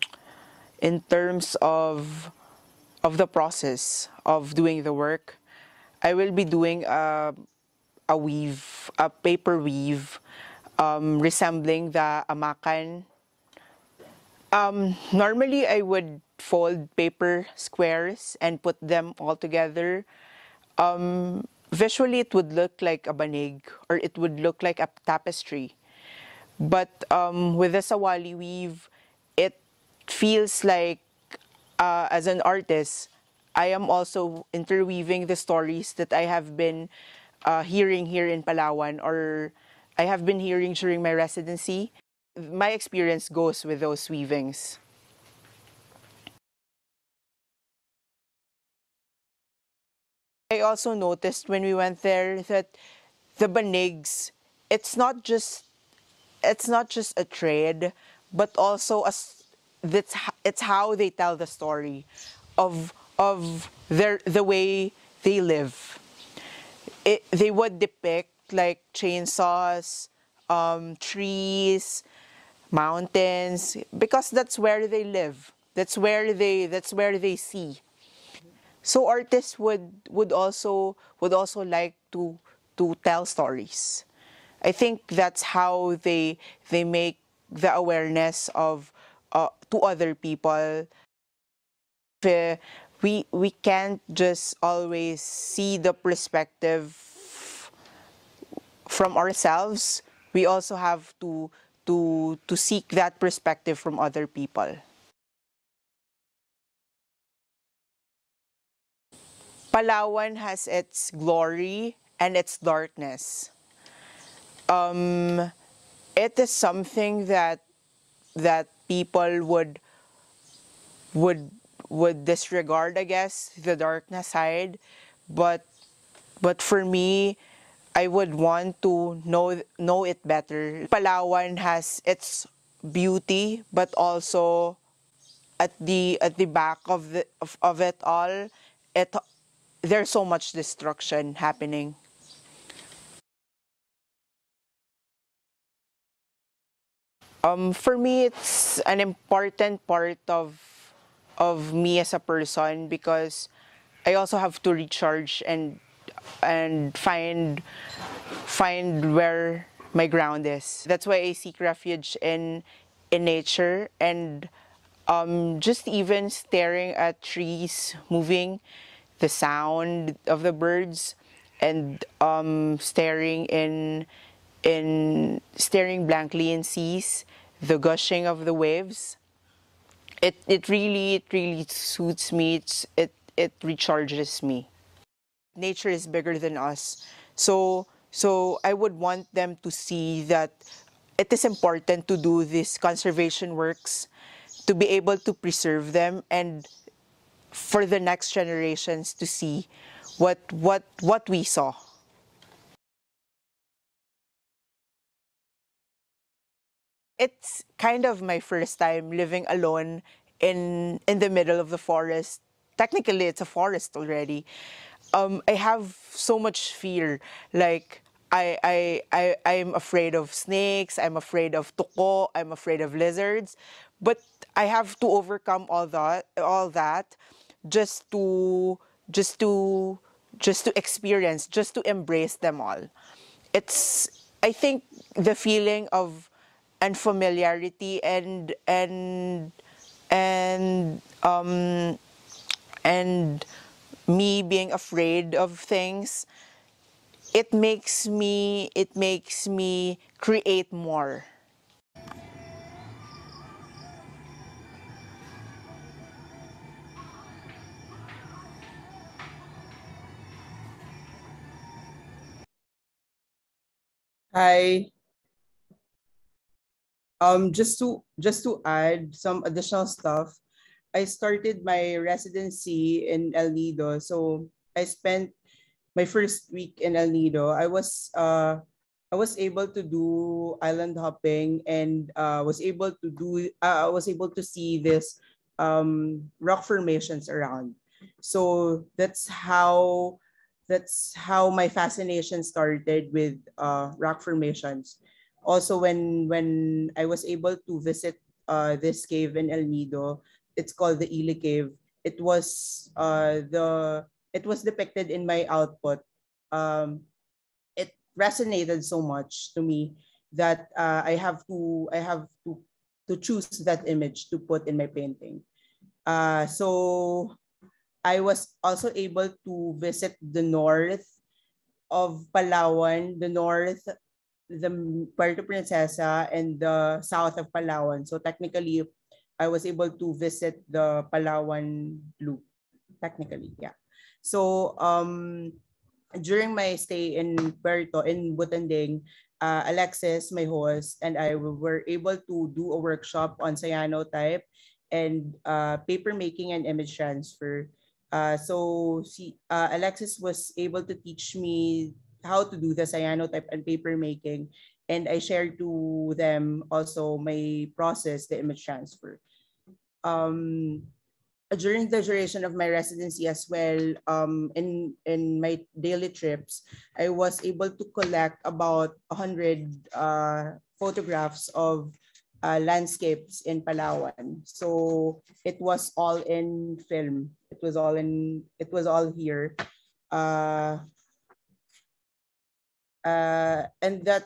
in terms of the process of doing the work. I will be doing a weave, a paper weave, resembling the amakan. Normally, I would fold paper squares and put them all together. Visually, it would look like a banig or it would look like a tapestry. But with the sawali weave, it feels like, as an artist, I am also interweaving the stories that I have been hearing here in Palawan or I have been hearing during my residency. My experience goes with those weavings. I also noticed when we went there that the banigs, it's not just it's not just a trade, but also it's how they tell the story of the way they live. They would depict like chainsaws, trees, mountains, because that's where they live. That's where they see. So artists would also like to tell stories. I think that's how they make the awareness of to other people. Uh, we can't just always see the perspective from ourselves. We also have to seek that perspective from other people. Palawan has its glory and its darkness. It is something that people would would disregard, I guess, the darkness side. But for me, I would want to know it better. Palawan has its beauty, but also at the back of it all, it there's so much destruction happening. For me, it's an important part of me as a person because I also have to recharge and find where my ground is. That's why I seek refuge in nature and just even staring at trees moving, the sound of the birds, and staring blankly in seas, the gushing of the waves. It really suits me. It recharges me. Nature is bigger than us. So I would want them to see that it is important to do these conservation works, to be able to preserve them, and for the next generations to see what we saw. It's kind of my first time living alone in the middle of the forest. Technically, it's a forest already. I have so much fear. Like I'm afraid of snakes. I'm afraid of tuko. I'm afraid of lizards. But I have to overcome all that, just to just to just to experience, just to embrace them all. It's, I think, the feeling of unfamiliarity and me being afraid of things, it makes me create more. Hi. Just to add some additional stuff, I started my residency in El Nido. So I spent my first week in El Nido. I was able to do island hopping and I was able to see this rock formations around. So that's how my fascination started with rock formations. Also, when I was able to visit this cave in El Nido, it's called the Ili Cave. It was it was depicted in my output. It resonated so much to me that I have to choose that image to put in my painting. So I was also able to visit the north of Palawan, the Puerto Princesa, and the south of Palawan. So technically, I was able to visit the Palawan Loop. Technically, yeah. So during my stay in Puerto, in Butanding, Alexis, my host, and I were able to do a workshop on cyanotype and paper making and image transfer. Alexis was able to teach me how to do the cyanotype and paper making, and I shared to them also my process, the image transfer. Um, During the duration of my residency as well, in my daily trips, I was able to collect about 100 photographs of landscapes in Palawan. So it was all in film. It was all here. Uh, and that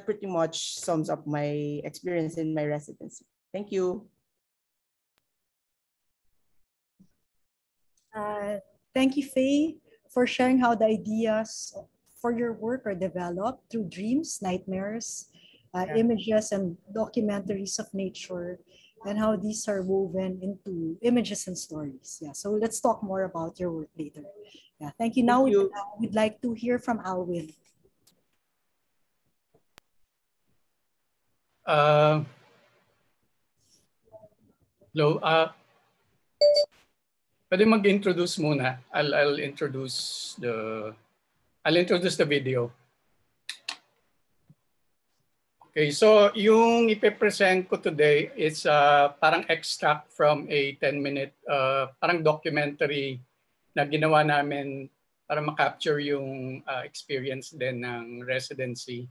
pretty much sums up my experience in my residency. Thank you. Uh, Thank you, Faye, for sharing how the ideas for your work are developed through dreams, nightmares, images, and documentaries of nature, and how these are woven into images and stories. Yeah, so let's talk more about your work later. Yeah, thank you. Now Thank you. we'd like to hear from Alwin. Uh, Hello, pwede mag-introduce muna. I'll introduce the video. Okay, so yung ipe-present ko today is parang extract from a 10-minute parang documentary na ginawa namin para ma-capture yung experience din ng residency.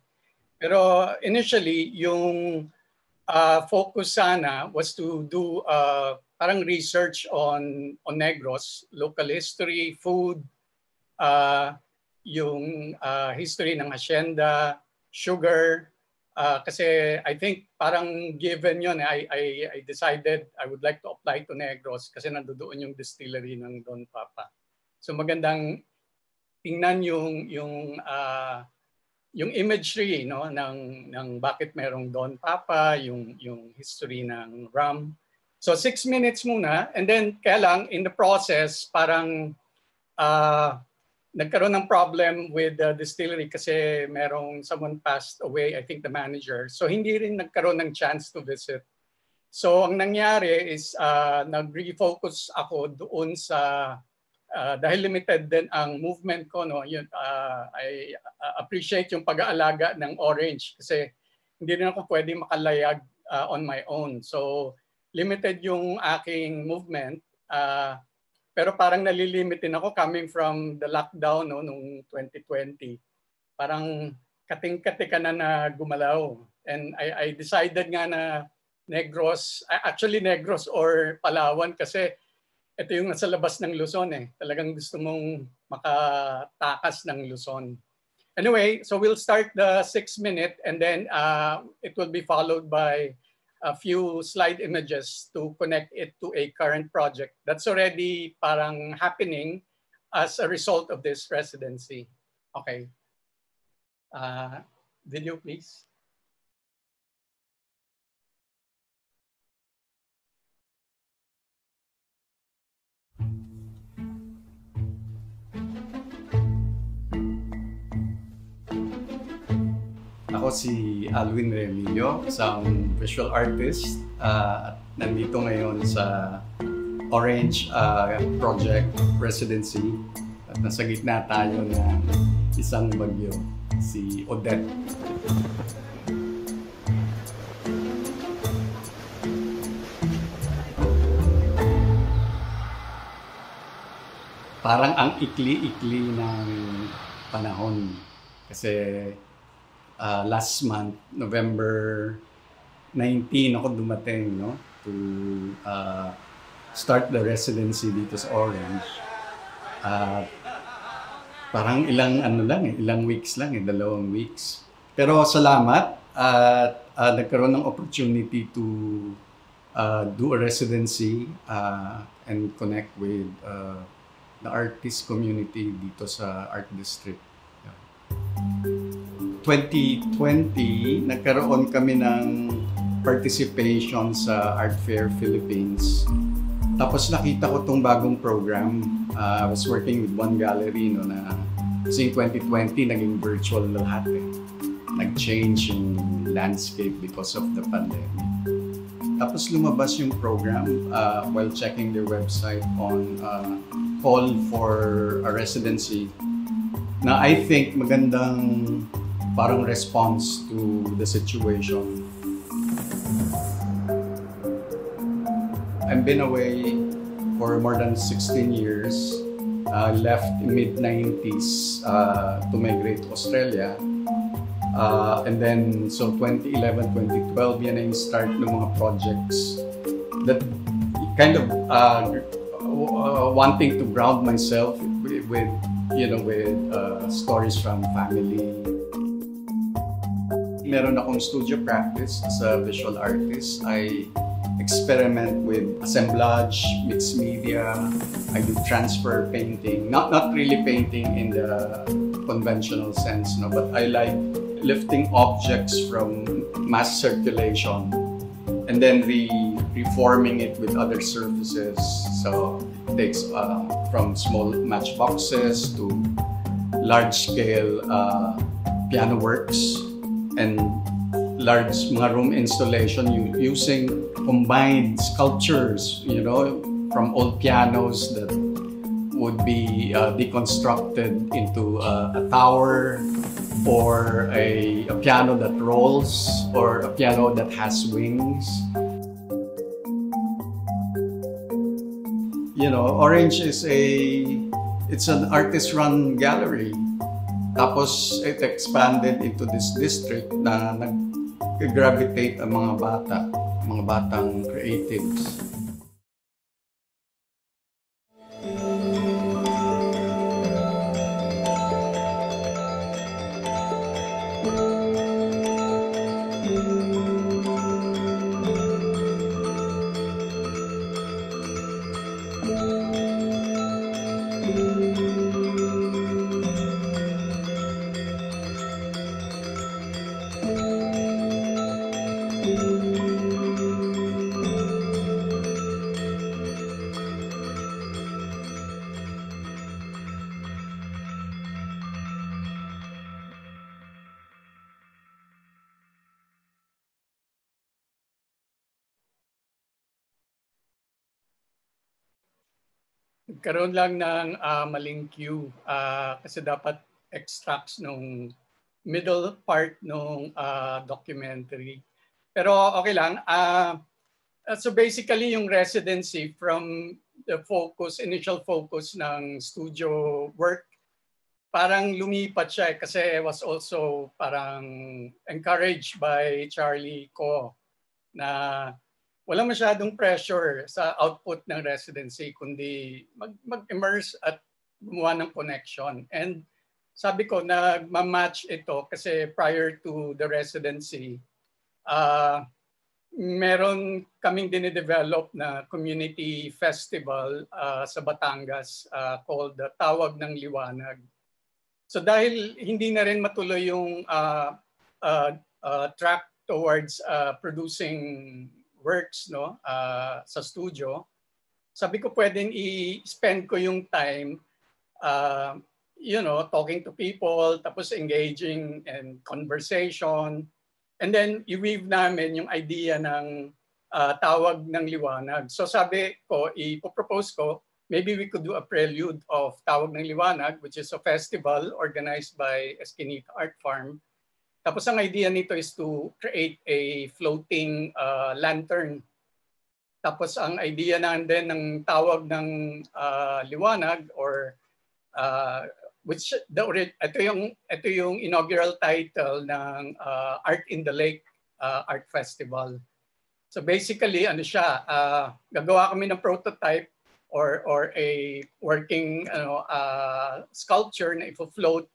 Pero initially, yung focus sana was to do parang research on Negros, local history, food, yung history ng hacienda, sugar. Kasi I think parang given yun, I decided I would like to apply to Negros kasi nandoon yung distillery ng Don Papa. So magandang tingnan yung imagery, no, ng bakit merong Don Papa, yung history ng rum. So 6 minutes muna, and then kaya lang in the process parang nagkaroon ng problem with the distillery kasi merong someone passed away, I think the manager. So hindi rin nagkaroon ng chance to visit. So ang nangyari is nag-refocus ako doon sa dahil limited din ang movement ko, no, yun, I appreciate yung pag-aalaga ng orange kasi hindi rin ako pwede makalayag on my own. So limited yung aking movement. Pero parang nalilimitin ako coming from the lockdown, no, nung 2020. Parang kating-kati ka na gumalaw. And I decided nga na Negros, actually Negros or Palawan kasi ito yung nasa labas ng Luzon eh. Talagang gusto mong makatakas ng Luzon. Anyway, so we'll start the 6-minute and then it will be followed by a few slide images to connect it to a current project that's already parang happening as a result of this residency. Okay. Video, please. Ako si Alwin Reamillo, isang visual artist at nandito ngayon sa Orange Project Residency at nasa gitna tayo ng isang bagyo, si Odette. Parang ang ikli-ikli ng panahon kasi last month, November 19, ako dumating, no, to start the residency dito sa Orange. Parang ilang weeks lang, 2 weeks. Pero salamat at nagkaroon ng opportunity to do a residency and connect with the artist community dito sa Art District. 2020, nagkaroon kami ng participation sa Art Fair Philippines. Tapos nakita ko tong bagong program. I was working with one gallery, no, na kasi 2020 naging virtual lahat eh. Nag-change yung landscape because of the pandemic. Tapos lumabas yung program while checking their website on call for a residency na I think magandang parang response to the situation. I've been away for more than 16 years. Left in mid-90s to migrate to Australia. And then, so 2011, 2012, yan na yung start ng mga projects that kind of wanting to ground myself with stories from family. Meron akong studio practice as a visual artist. I experiment with assemblage, mixed media. I do transfer painting. Not really painting in the conventional sense, no, but I like lifting objects from mass circulation and then reforming it with other surfaces. So it takes from small matchboxes to large-scale piano works and large mga room installation using combined sculptures, you know, from old pianos that would be deconstructed into a tower, or a piano that rolls, or a piano that has wings. You know, Orange is it's an artist-run gallery. Tapos it expanded into this district na nag-gravitate ang mga batang creatives. Nagkaroon lang ng maling cue kasi dapat extracts nung middle part nung documentary. Pero okay lang. So basically yung residency, from the initial focus ng studio work, parang lumipat siya kasi was also parang encouraged by Charlie Ko na walang masyadong pressure sa output ng residency, kundi mag-immerse at gumawa ng connection. And sabi ko, nagmamatch ito kasi prior to the residency, meron kaming dinidevelop na community festival sa Batangas called the Tawag ng Liwanag. So dahil hindi na rin matuloy yung track towards producing works sa studio, sabi ko pwedeng i-spend ko yung time talking to people, tapos engaging in conversation, and then i-weave namin yung idea ng Tawag ng Liwanag. So sabi ko, i-propose ko, maybe we could do a prelude of Tawag ng Liwanag, which is a festival organized by Esquinita Art Farm. Tapos ang idea nito is to create a floating lantern. Tapos ang idea din ng Tawag ng Liwanag, or ito yung inaugural title ng Art in the Lake Art Festival. So basically gagawa kami ng prototype or a working sculpture na ifo-float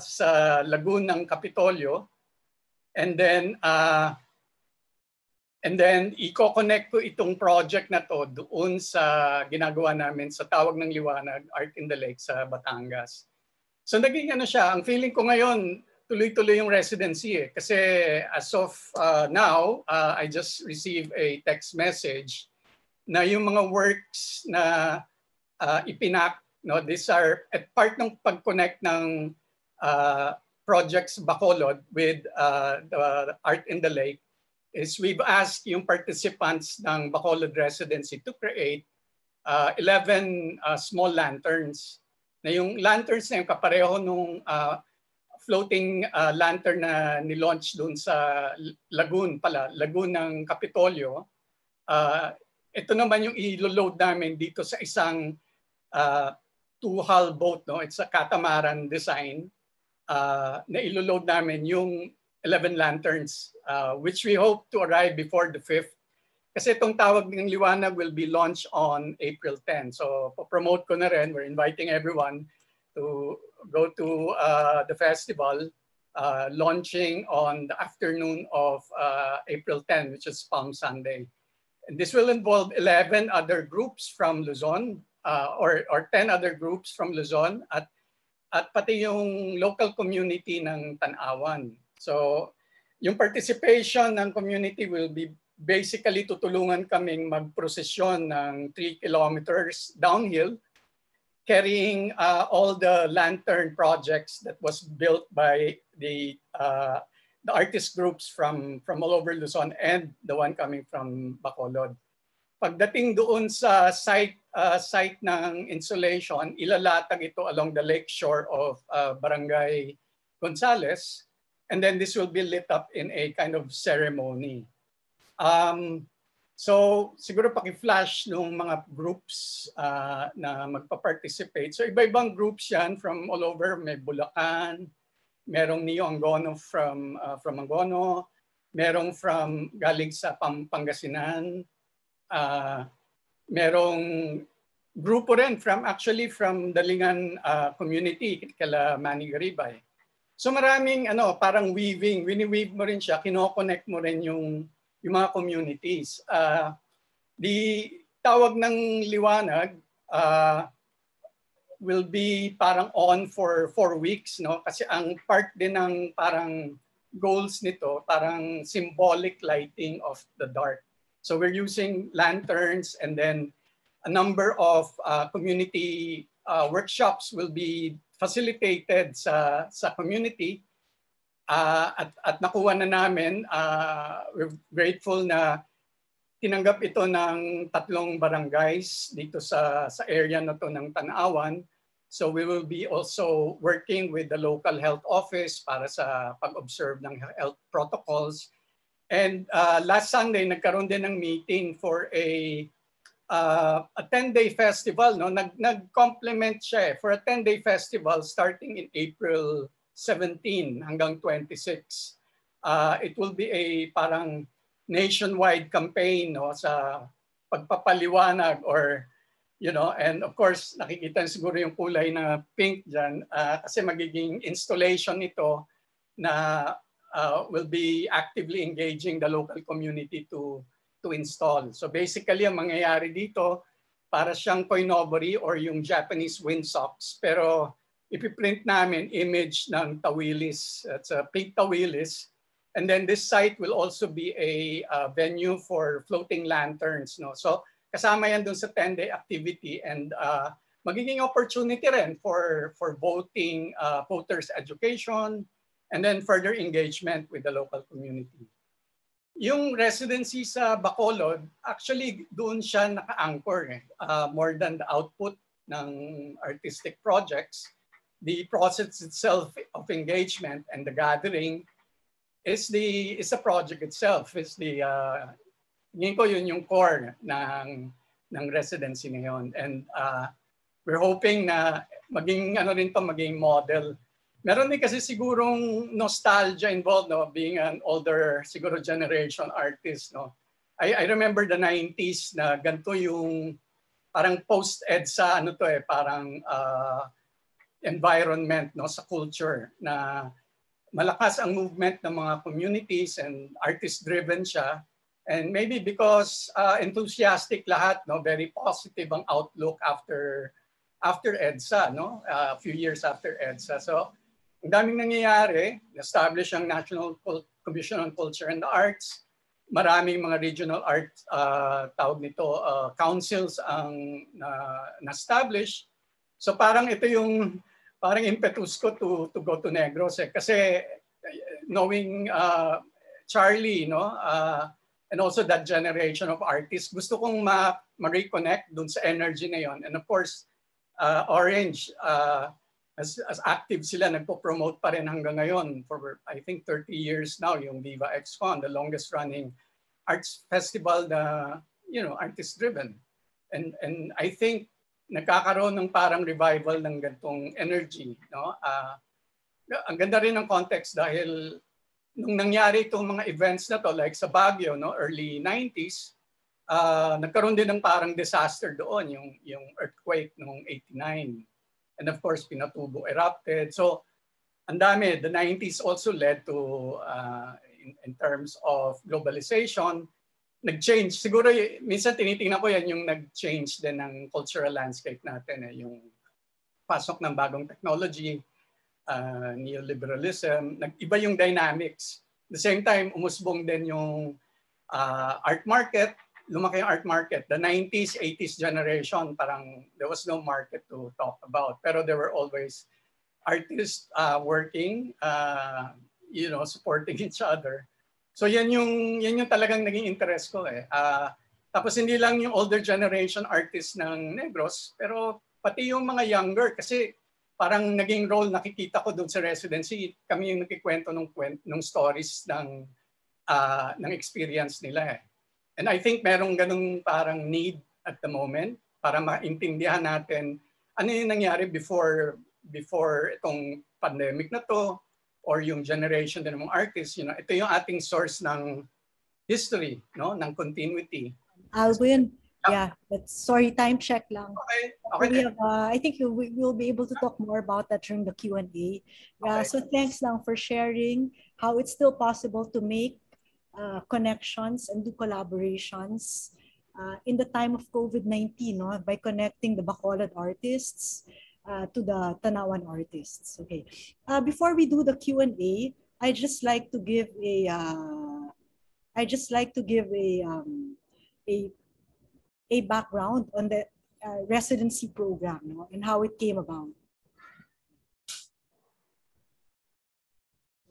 sa lagoon ng Kapitolyo, and then i-connect ko itong project na to doon sa ginagawa namin sa Tawag ng Liwanag, Art in the Lake sa Batangas. So naging siya, ang feeling ko ngayon, tuloy-tuloy yung residency kasi as of now, I just received a text message na yung mga works na ipinak, these are at part ng pag-connect ng projects Bacolod with the Art in the Lake, is we've asked yung participants ng Bacolod Residency to create 11 small lanterns. Na yung lanterns na yung kapareho nung floating lantern na nilaunch doon sa lagoon ng Kapitolyo. Ito naman yung i-load namin dito sa isang two-hull boat. It's a catamaran design. Na ilo-load namin yung 11 lanterns, which we hope to arrive before the 5th. Kasi itong Tawag ng Liwanag will be launched on April 10. So, promote ko na rin. We're inviting everyone to go to the festival, launching on the afternoon of April 10, which is Palm Sunday. And this will involve 11 other groups from Luzon, or 10 other groups from Luzon, at pati yung local community ng Tanawan. So, yung participation ng community will be basically tutulungan kaming magprosesyon ng 3 kilometers downhill, carrying all the lantern projects that was built by the the artist groups from all over Luzon and the one coming from Bacolod. Pagdating doon sa site ng installation, ilalatag ito along the lake shore of Barangay Gonzales, and then this will be lit up in a kind of ceremony. So siguro paki-flash ng mga groups na magpa-participate. So iba-ibang groups yan from all over. May Bulacan, merong Neo Angono from Angono, merong from galing sa Pangasinan, merong grupo rin actually from Dalingan community, kala Manny Garibay. So maraming parang weaving, wini-weave mo rin siya, kino-connect mo rin yung mga communities. Di tawag ng liwanag will be parang on for 4 weeks, no? Kasi ang part din ng parang goals nito, parang symbolic lighting of the dark. So we're using lanterns, and then a number of community workshops will be facilitated sa community. At nakuha na namin, we're grateful na tinanggap ito ng 3 barangays dito sa area na to ng Tanawan. So we will be also working with the local health office para sa pag-observe ng health protocols. And last Sunday, nagkaroon din ng meeting for a 10-day festival. No? Nag-complement siya for a 10-day festival starting in April 17 hanggang 26. It will be a parang nationwide campaign, no, sa pagpapaliwanag or and of course nakikita siguro yung kulay na pink dyan kasi magiging installation ito na will be actively engaging the local community to install. So basically ang mangyayari dito para siyang koinobori or yung Japanese windsocks, pero ipiprint namin image ng tawilis. It's a pink tawilis. And then this site will also be a venue for floating lanterns. No? So kasama yan dun sa 10-day activity, and magiging opportunity rin for voting, voters education, and then further engagement with the local community. Yung residency sa Bacolod, actually doon siya naka-anchor. More than the output ng artistic projects, the process itself of engagement and the gathering is the project itself. Is the tingin ko yun yung core ng residency ngayon. And we're hoping na maging maging model. Meron din kasi sigurong nostalgia involved, no, being an older siguro generation artist, no. I remember the 90s na ganito yung parang post-EDSA parang environment, no, sa culture na malakas ang movement ng mga communities and artist-driven siya. And maybe because enthusiastic lahat, no, very positive ang outlook after EDSA, no, a few years after EDSA. So ang daming nangyayari, establish ang National Commission on Culture and the Arts. Maraming mga regional art tawag nito councils ang na-establish. So parang ito yung parang impetus ko to go to Negros kasi knowing Charlie, no, and also that generation of artists, gusto kong ma-reconnect dun sa energy na yon. And of course, Orange, as active sila, nagpo-promote pa rin hanggang ngayon for I think 30 years now, yung Viva X-Con, the longest running arts festival na, artist-driven. And I think nagkakaroon ng parang revival ng gantong energy, no? Ang ganda rin ng context dahil nung nangyari itong mga events na to, like sa Barrio, no, early 90s, nagkaroon din ng parang disaster doon, yung earthquake noong 89. And of course, Pinatubo erupted. So, ang dami. The 90s also led to, in terms of globalization, nag-change. Siguro, minsan tinitingnan ko yan yung nag-change din ng cultural landscape natin. Yung pasok ng bagong technology, neoliberalism, nag-iba yung dynamics. At the same time, umusbong din yung art market, lumaki yung art market. The 90s, 80s generation, parang there was no market to talk about. Pero there were always artists working, supporting each other. So yan yung talagang naging interest ko eh. Tapos hindi lang yung older generation artists ng Negros, pero pati yung mga younger kasi parang naging role nakikita ko doon sa residency. Kami yung nagkikwento ng stories ng experience nila eh. And I think merong ganung parang need at the moment para maintindihan natin ano yung nangyari before itong pandemic na to or yung generation din ng mga artists. Ito yung ating source ng history, no, ng continuity. Alwin, yeah, but sorry, time check lang. Okay. We have, I think we'll be able to talk more about that during the Q&A. Yeah, okay. So thanks lang for sharing how it's still possible to make connections and do collaborations in the time of COVID-19, no, by connecting the Bacolod artists to the Tanawan artists. Okay. Before we do the Q&A, I just like to give a background on the residency program, no, and how it came about.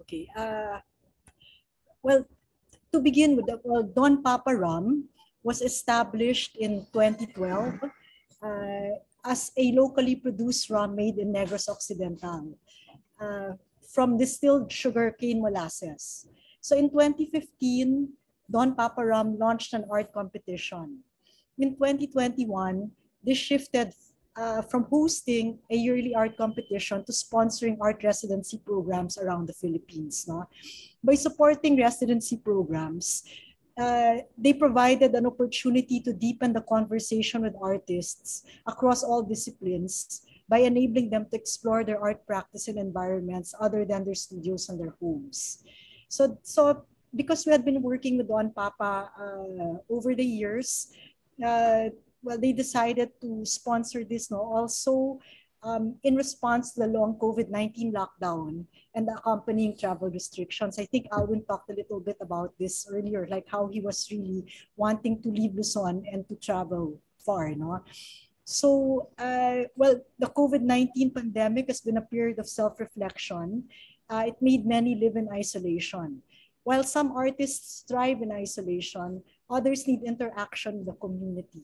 Okay. Well, to begin with, Don Papa Rum was established in 2012 as a locally produced rum made in Negros Occidental from distilled sugarcane molasses. So in 2015, Don Papa Rum launched an art competition. In 2021, this shifted from hosting a yearly art competition to sponsoring art residency programs around the Philippines. No? By supporting residency programs, they provided an opportunity to deepen the conversation with artists across all disciplines by enabling them to explore their art practice in environments other than their studios and their homes. So because we had been working with Don Papa over the years, well, they decided to sponsor this, no, also in response to the long COVID-19 lockdown and the accompanying travel restrictions. I think Alwin talked a little bit about this earlier, like how he was really wanting to leave Luzon and to travel far, no? So, well, the COVID-19 pandemic has been a period of self-reflection. It made many live in isolation. While some artists thrive in isolation, others need interaction with the community.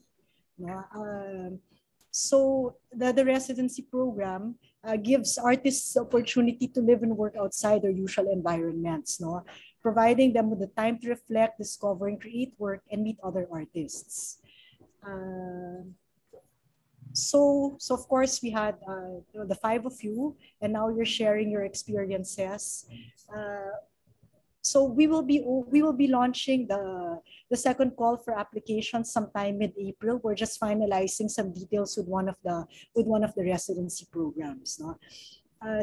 So the residency program gives artists the opportunity to live and work outside their usual environments, no? Providing them with the time to reflect, discover, and create work and meet other artists. So of course we had the five of you, and now you're sharing your experiences. So we will be launching the second call for applications sometime mid-April. We're just finalizing some details with one of the residency programs. No?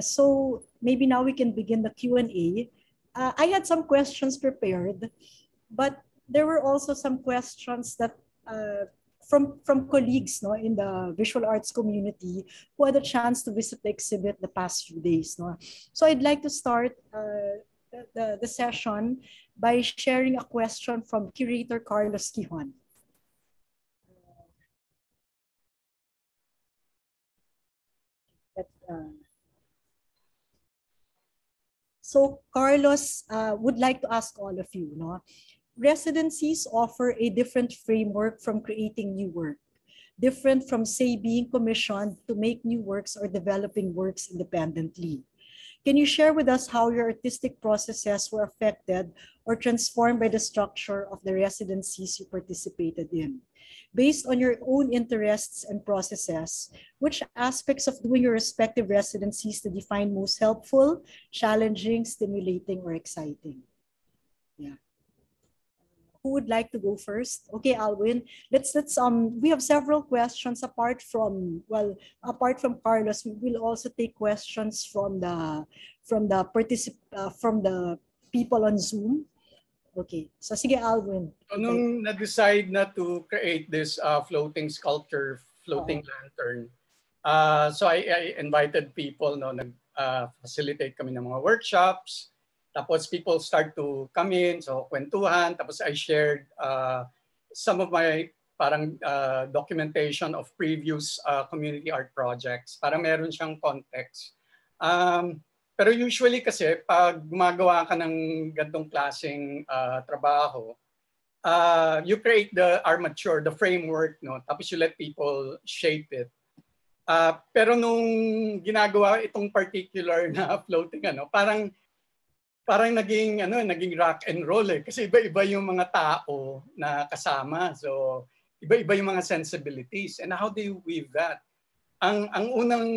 So maybe now we can begin the Q&A. I had some questions prepared, but there were also some questions that from colleagues, no, in the visual arts community who had a chance to visit the exhibit the past few days. No? So I'd like to start the session by sharing a question from curator Carlos Quijón. So Carlos would like to ask all of you, no? Residencies offer a different framework from creating new work, different from, say, being commissioned to make new works or developing works independently. Can you share with us how your artistic processes were affected or transformed by the structure of the residencies you participated in? Based on your own interests and processes, which aspects of doing your respective residencies did you find most helpful, challenging, stimulating, or exciting? Yeah. Who would like to go first? Okay, Alwin. Let's we have several questions apart from Carlos. We will also take questions from the people on Zoom. Okay. So sige, Alwin. So, nung na-decide na to create this floating sculpture, floating lantern, so I invited people, no, nag-facilitate kami ng mga workshops. Tapos people start to come in, so kwentuhan. Tapos I shared some of my parang documentation of previous community art projects para meron siyang context. Pero usually kasi, pag gumagawa ka ng gantong klaseng trabaho, you create the armature, the framework, no? Tapos you let people shape it. Pero nung ginagawa itong particular na floating, parang naging rock and roll kasi iba-iba yung mga tao na kasama. So iba-iba yung mga sensibilities. And how do you weave that? Ang unang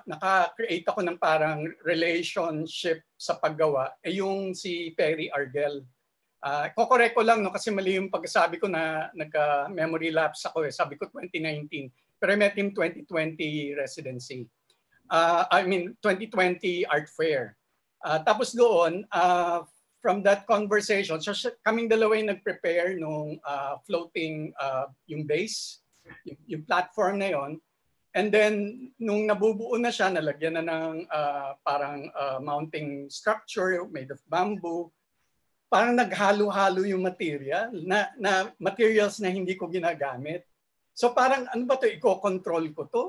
naka-create ako ng parang relationship sa paggawa ay yung si Perry Argel. Kokorek ko lang, no, kasi mali yung pagsabi ko na nagka-memory lapse ako. Sabi ko 2019. Pero I met him 2020 Residency. 2020 Art Fair. Tapos doon, from that conversation, so kaming dalawa yung nag-prepare nung floating yung base, yung platform na yon. And then, nung nabubuo na siya, nalagyan na ng parang mounting structure made of bamboo. Parang naghalo-halo yung material na materials na hindi ko ginagamit. So parang ano ba to, i-control ko to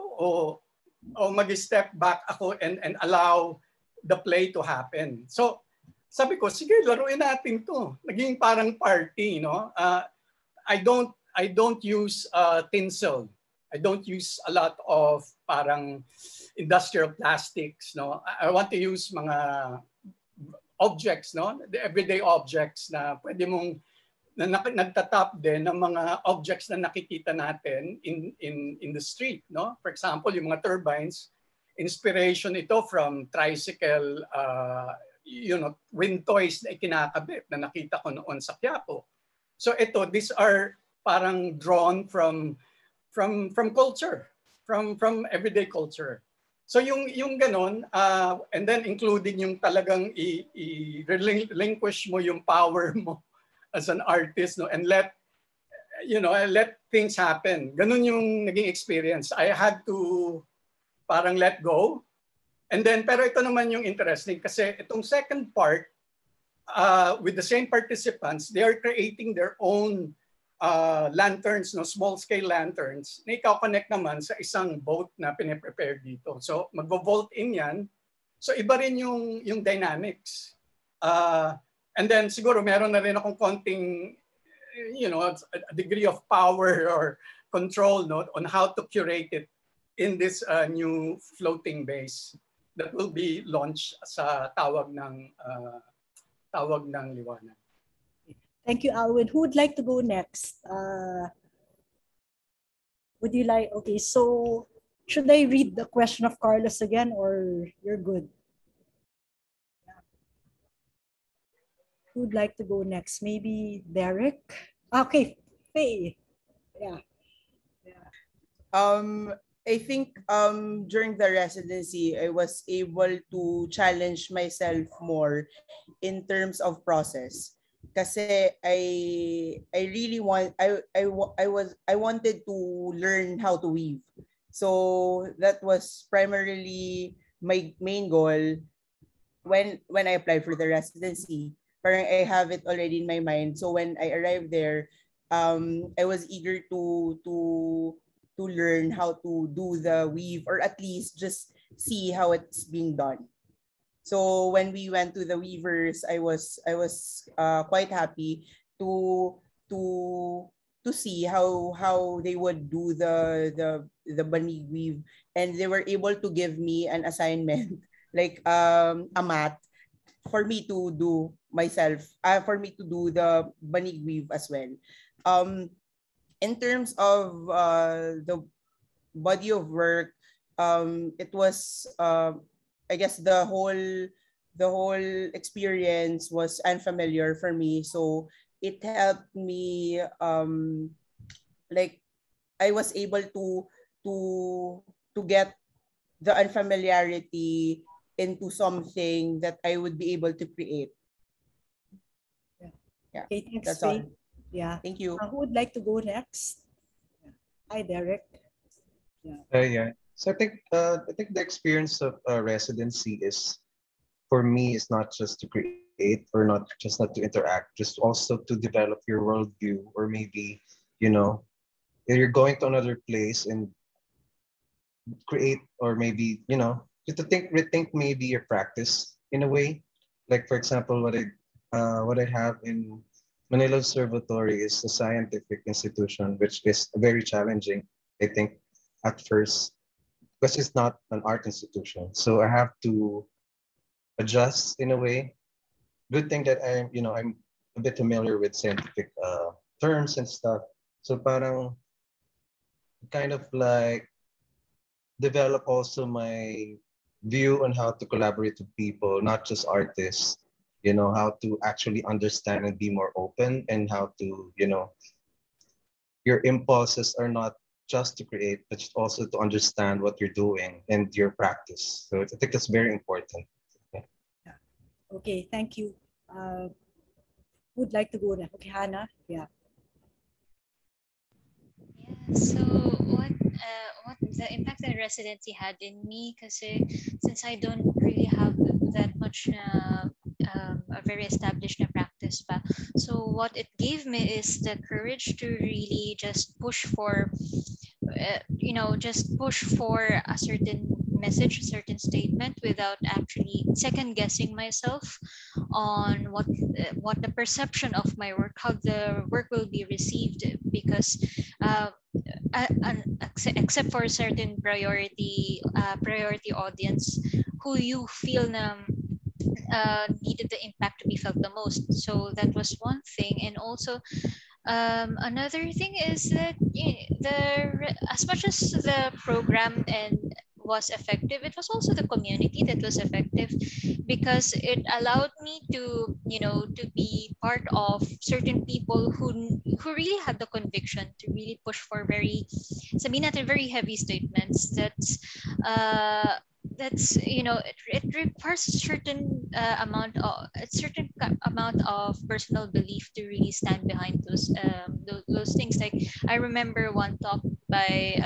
o mag-step back ako and allow the play to happen. So sabi ko, sige, laruin natin to. Naging parang party, no? I don't use tinsel. I don't use a lot of parang industrial plastics, no? I want to use mga objects, no? The everyday objects na pwede mong nagtatap din ng mga objects na nakikita natin in the street, no? For example, yung mga turbines, inspiration ito from tricycle, wind toys na ikinakabit na nakita ko noon sa Quiapo. So these are parang drawn from culture, from everyday culture. So yung ganon, and then including yung talagang i-relinquish mo yung power mo as an artist, no, and let things happen. Ganun yung naging experience. I had to parang let go. And then, pero ito naman yung interesting kasi itong second part, with the same participants, they are creating their own lanterns, no, small scale lanterns na ikaw connect naman sa isang boat na piniprepare dito. So magvo-vault in yan. So iba rin yung dynamics. And then siguro meron na rin akong konting, a degree of power or control, no, on how to curate it in this new floating base that will be launched sa tawag ng liwanag. Thank you, Alwin. Who would like to go next? Would you like? Okay, so should I read the question of Carlos again, or you're good? Who would like to go next? Maybe Derek? Okay, Faye. Yeah. I think during the residency, I was able to challenge myself more in terms of process. Kasi I really wanted to learn how to weave. So that was primarily my main goal when I applied for the residency. Parang I have it already in my mind. So when I arrived there, I was eager to learn how to do the weave, or at least just see how it's being done. So when we went to the weavers, I was quite happy to see how they would do the banig weave, and they were able to give me an assignment like a mat for me to do myself, for me to do the banig weave as well. In terms of the body of work, it was I guess the whole experience was unfamiliar for me, so it helped me like I was able to get the unfamiliarity into something that I would be able to create. Yeah. Okay, thanks, That's Faye. all. Yeah. Thank you. Who would like to go next? Hi, Derek. Yeah. So I think the experience of residency is, for me, is not just to create or not to interact, just also to develop your worldview, or maybe, if you're going to another place and create, or maybe, to rethink maybe your practice in a way. Like for example, what I have in Manila Observatory is a scientific institution, which is very challenging, I think, at first, because it's not an art institution. So I have to adjust in a way. Good thing that I'm a bit familiar with scientific terms and stuff. So parang kind of like develop also my view on how to collaborate with people, not just artists, how to actually understand and be more open, and how to, your impulses are not just to create, but also to understand what you're doing and your practice. So I think that's very important. Okay. Yeah. Okay, thank you. Would like to go now? Okay, Hannah. Yeah. Yeah, so what the impact that residency had in me, because since I don't really have that much a very established na practice pa, so what it gave me is the courage to really just push for just push for a certain message, a certain statement, without actually second guessing myself on what the perception of my work, how the work will be received, because uh, except for certain priority audience who you feel needed the impact to be felt the most. So that was one thing. And also another thing is that as much as the program and was effective, it was also the community that was effective, because it allowed me to to be part of certain people who really had the conviction to really push for very, sabihin natin, very heavy statements that's it requires a certain amount of personal belief to really stand behind those things. Like, I remember one talk by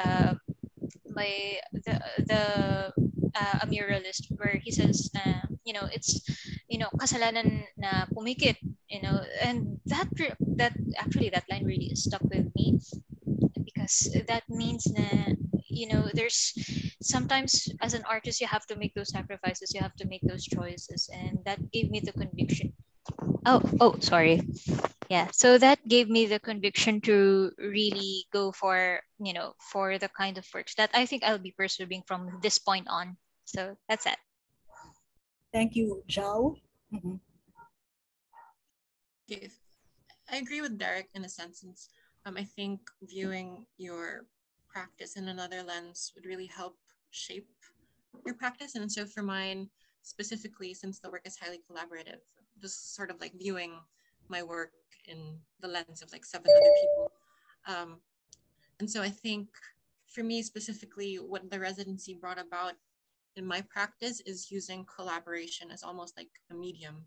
the a muralist, where he says, it's kasalanan na pumikit, and that actually, that line really stuck with me, because that means na there's sometimes, as an artist, you have to make those sacrifices, you have to make those choices, and that gave me the conviction. Sorry. Yeah, so that gave me the conviction to really go for for the kind of works that I think I'll be pursuing from this point on. So that's it. Thank you, Zhao. Okay, I agree with Derek in a sense, since I think viewing your practice in another lens would really help shape your practice. And so for mine specifically, since the work is highly collaborative, just sort of like viewing my work in the lens of like 7 other people. And so I think for me specifically, what the residency brought about in my practice is using collaboration as almost like a medium,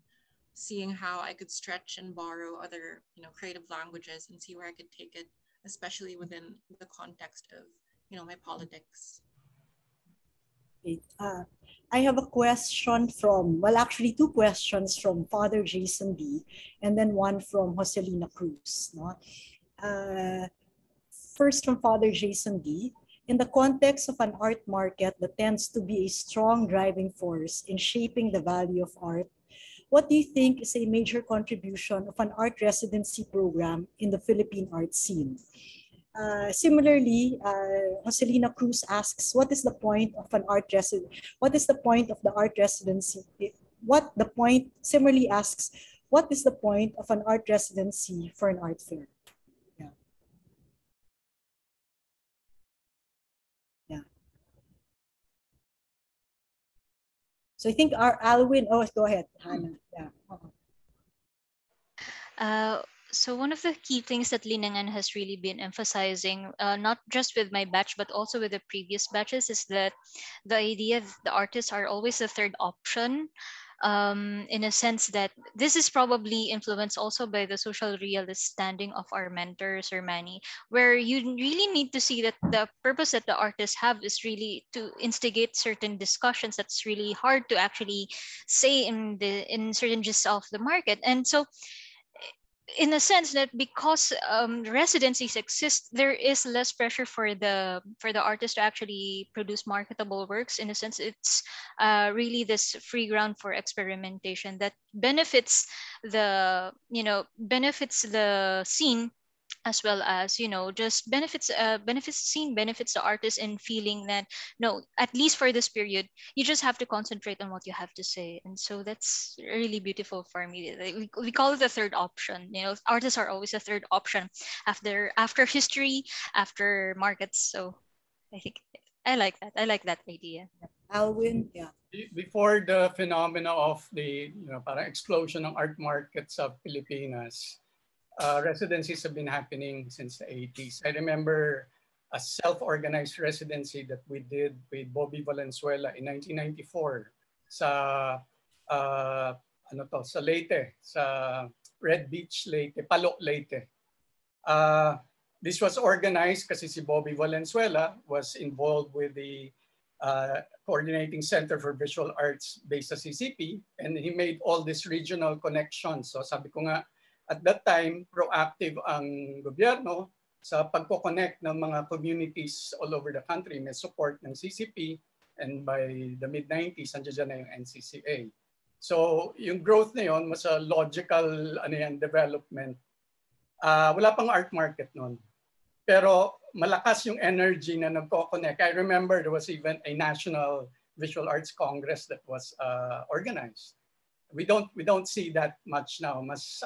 seeing how I could stretch and borrow other, creative languages and see where I could take it, especially within the context of, my politics. Okay. I have a question well, actually 2 questions from Father Jason B, and then one from Joselina Cruz. No? First from Father Jason B. In the context of an art market that tends to be a strong driving force in shaping the value of art, what do you think is a major contribution of an art residency program in the Philippine art scene? Similarly, Joselina Cruz asks, what is the point of an art What is the point of the art residency? Similarly asks, what is the point of an art residency for an art fair? Yeah. Yeah. So I think our Alwin, go ahead, Hannah. Yeah. So one of the key things that Linangan has really been emphasizing, not just with my batch, but also with the previous batches, is that the idea that the artists are always the third option, in a sense that this is probably influenced also by the social realist standing of our mentors or many, where you really need to see that the purpose that the artists have is really to instigate certain discussions that's really hard to actually say in certain gist of the market. And so in a sense that because residencies exist, there is less pressure for the artist to actually produce marketable works. In a sense, it's really this free ground for experimentation that benefits the scene, as well as just benefits the scene, benefits the artist, in feeling that no, at least for this period, you just have to concentrate on what you have to say. And so that's really beautiful for me. We call it the third option. Artists are always a third option after history, after markets. So I think I like that idea. Alwin, yeah. Before the phenomena of the parang explosion ng art markets of Pilipinas, residencies have been happening since the 80s. I remember a self-organized residency that we did with Bobby Valenzuela in 1994 sa sa Leyte, sa Red Beach, Leyte, Palo, Leyte. This was organized kasi si Bobby Valenzuela was involved with the Coordinating Center for Visual Arts based sa CCP, and he made all these regional connections. So sabi ko nga, at that time, proactive ang gobyerno sa pagko-connect ng mga communities all over the country. May support ng CCP, and by the mid-90s, andiyan na yung NCCA. So yung growth na yun was a logical development. Wala pang art market noon. Pero malakas yung energy na nagko-connect. I remember there was even a National Visual Arts Congress that was organized. We don't see that much now. Mas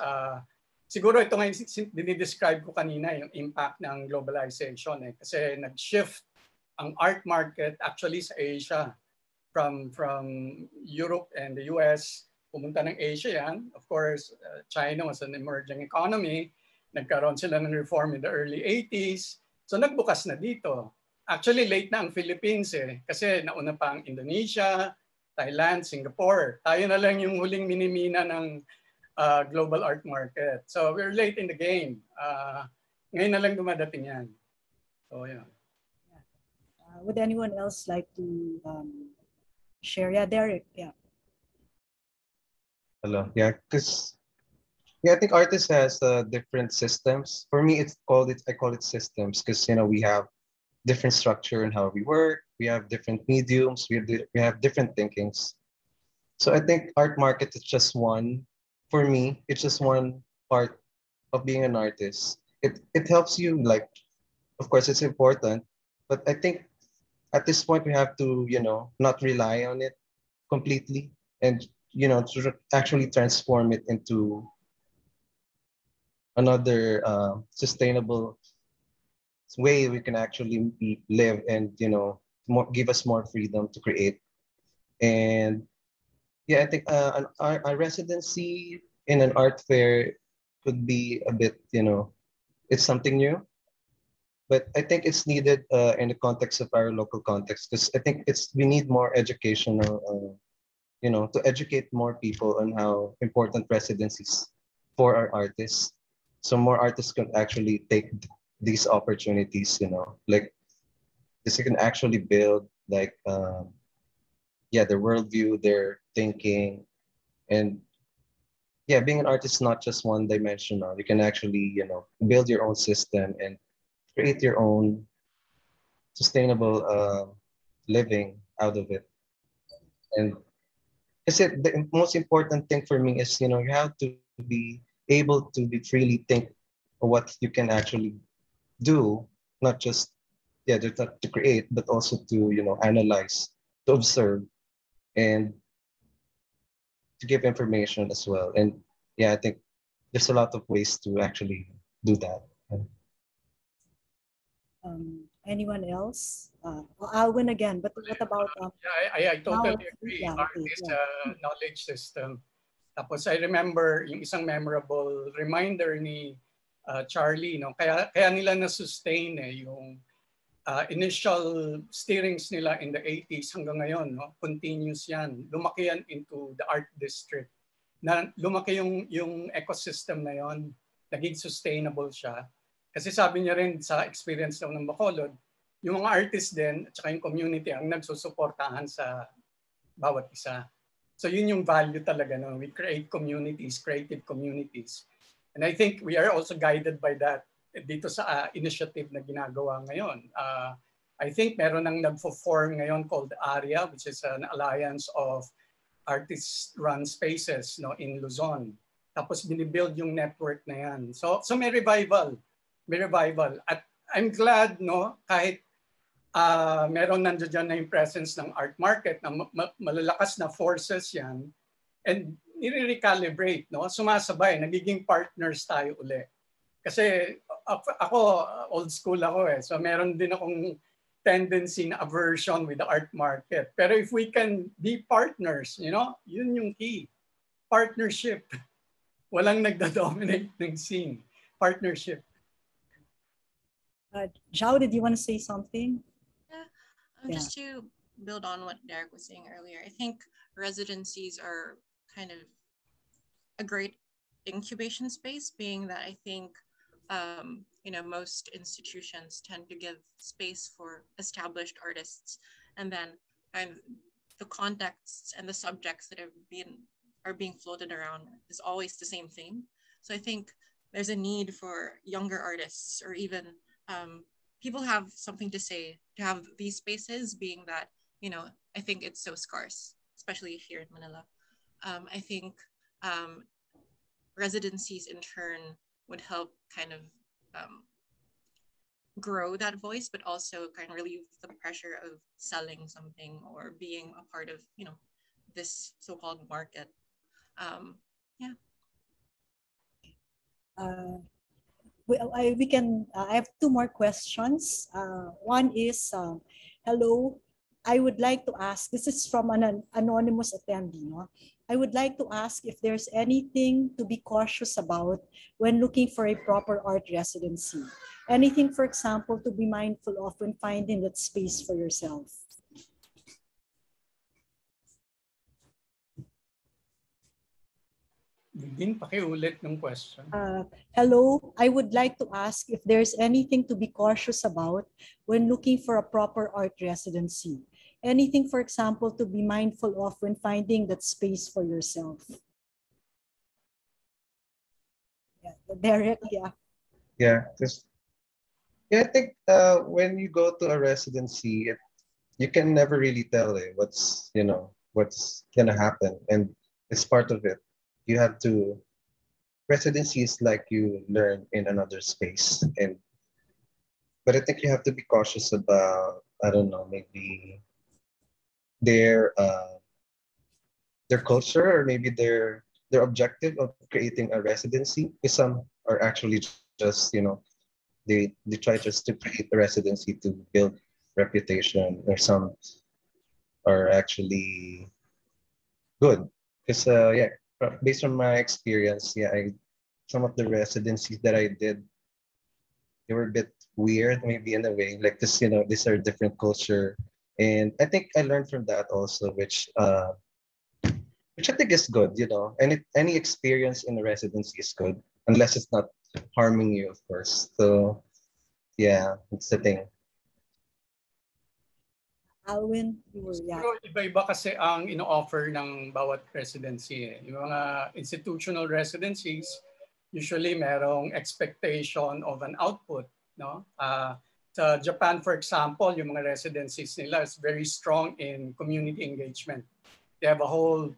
siguro ito nga yung dinidescribe ko kanina, yung impact ng globalization kasi nag-shift ang art market actually sa Asia from Europe and the US. Pumunta ng Asia yan. Of course, China was an emerging economy. Nagkaroon sila ng reform in the early 80s. So nagbukas na dito. Actually, late na ang Philippines kasi nauna pa ang Indonesia, Thailand, Singapore. Tayo na lang yung huling minimina ng global art market. So we're late in the game. Ngayon na lang dumadating yan. So yeah. Would anyone else like to share? Yeah, Derek. Yeah. Hello. Yeah, because I think artists has different systems. For me, I call it systems because we have different structure in how we work. We have different mediums. We have different thinkings. So I think art market is just one. For me, it's just one part of being an artist. It helps you, like, of course, it's important, but I think at this point we have to not rely on it completely, and to actually transform it into another sustainable way we can actually live, and give us more freedom to create. And yeah, I think a residency in an art fair could be a bit, it's something new, but I think it's needed in the context of our local context, because I think we need more educational, to educate more people on how important residencies for our artists. So more artists can actually take these opportunities, like this can actually build like, their worldview, their thinking, and being an artist is not just one dimensional. You can actually, build your own system and create your own sustainable living out of it. And the most important thing for me is, you have to be able to freely think of what you can actually do, not just to create, but also to analyze, to observe, and to give information as well. And I think there's a lot of ways to actually do that. Anyone else? Alwin again, but what about? I totally agree. Yeah, Art okay, is a knowledge system. Tapos I remember yung isang memorable reminder ni Charlie, kaya nila na-sustain yung initial steerings nila in the 80s hanggang ngayon, continuous yan. Lumaki yan into the art district. Lumaki yung ecosystem na yon, naging sustainable siya. Kasi sabi niya rin sa experience ng Bacolod, yung mga artists din at saka yung community ang nagsusuportahan sa bawat isa. So yun yung value talaga. We create communities, creative communities. And I think we are also guided by that dito sa initiative na ginagawa ngayon. I think meron nang nagfo-form ngayon called ARIA, which is an alliance of artist-run spaces, no, in Luzon. Tapos binibuild yung network na yan. So may revival. May revival. At I'm glad, no, kahit meron nandiyan na yung presence ng art market na malalakas na forces yan, and nire-recalibrate, no? Sumasabay, nagiging partners tayo uli. Kasi ako, old school ako eh. So meron din akong tendency na aversion with the art market. Pero if we can be partners, you know, yun yung key. Partnership. Walang nagda-dominate ng scene. Partnership. Zhao, did you want to say something? Yeah, just to build on what Derek was saying earlier, I think residencies are kind of a great incubation space, being that I think you know, most institutions tend to give space for established artists, and then the contexts and the subjects that are being floated around is always the same thing. So I think there's a need for younger artists, or even people have something to say, to have these spaces, being that, you know, I think it's so scarce, especially here in Manila. I think residencies in turn would help kind of grow that voice, but also kind of relieve the pressure of selling something or being a part of, you know, this so-called market. Yeah. I have two more questions. One is, hello, I would like to ask, this is from an anonymous attendee, no? I would like to ask if there's anything to be cautious about when looking for a proper art residency. Anything, for example, to be mindful of when finding that space for yourself. Dindin, pakiulit ng question. Hello, I would like to ask if there's anything to be cautious about when looking for a proper art residency. Anything, for example, to be mindful of when finding that space for yourself. Yeah, Derek, yeah. Yeah, I think when you go to a residency, you can never really tell what's gonna happen, and it's part of it. You have to. Residency is like you learn in another space, but I think you have to be cautious about, I don't know, maybe their culture, or maybe their objective of creating a residency. Because some are actually just, they try just to create a residency to build reputation, or some are actually good. Because based on my experience, some of the residencies that I did, they were a bit weird, maybe in a way, like this, these are different culture. And I think I learned from that also, which I think is good, and any experience in a residency is good, unless it's not harming you, of course. So yeah, it's the thing. Alwin, you were, yeah. Pero iba-iba kasi ang ino-offer ng bawat residency. Yung mga institutional residencies, usually merong expectation of an output, no? Sa Japan, for example, yung mga residencies nila is very strong in community engagement. They have a whole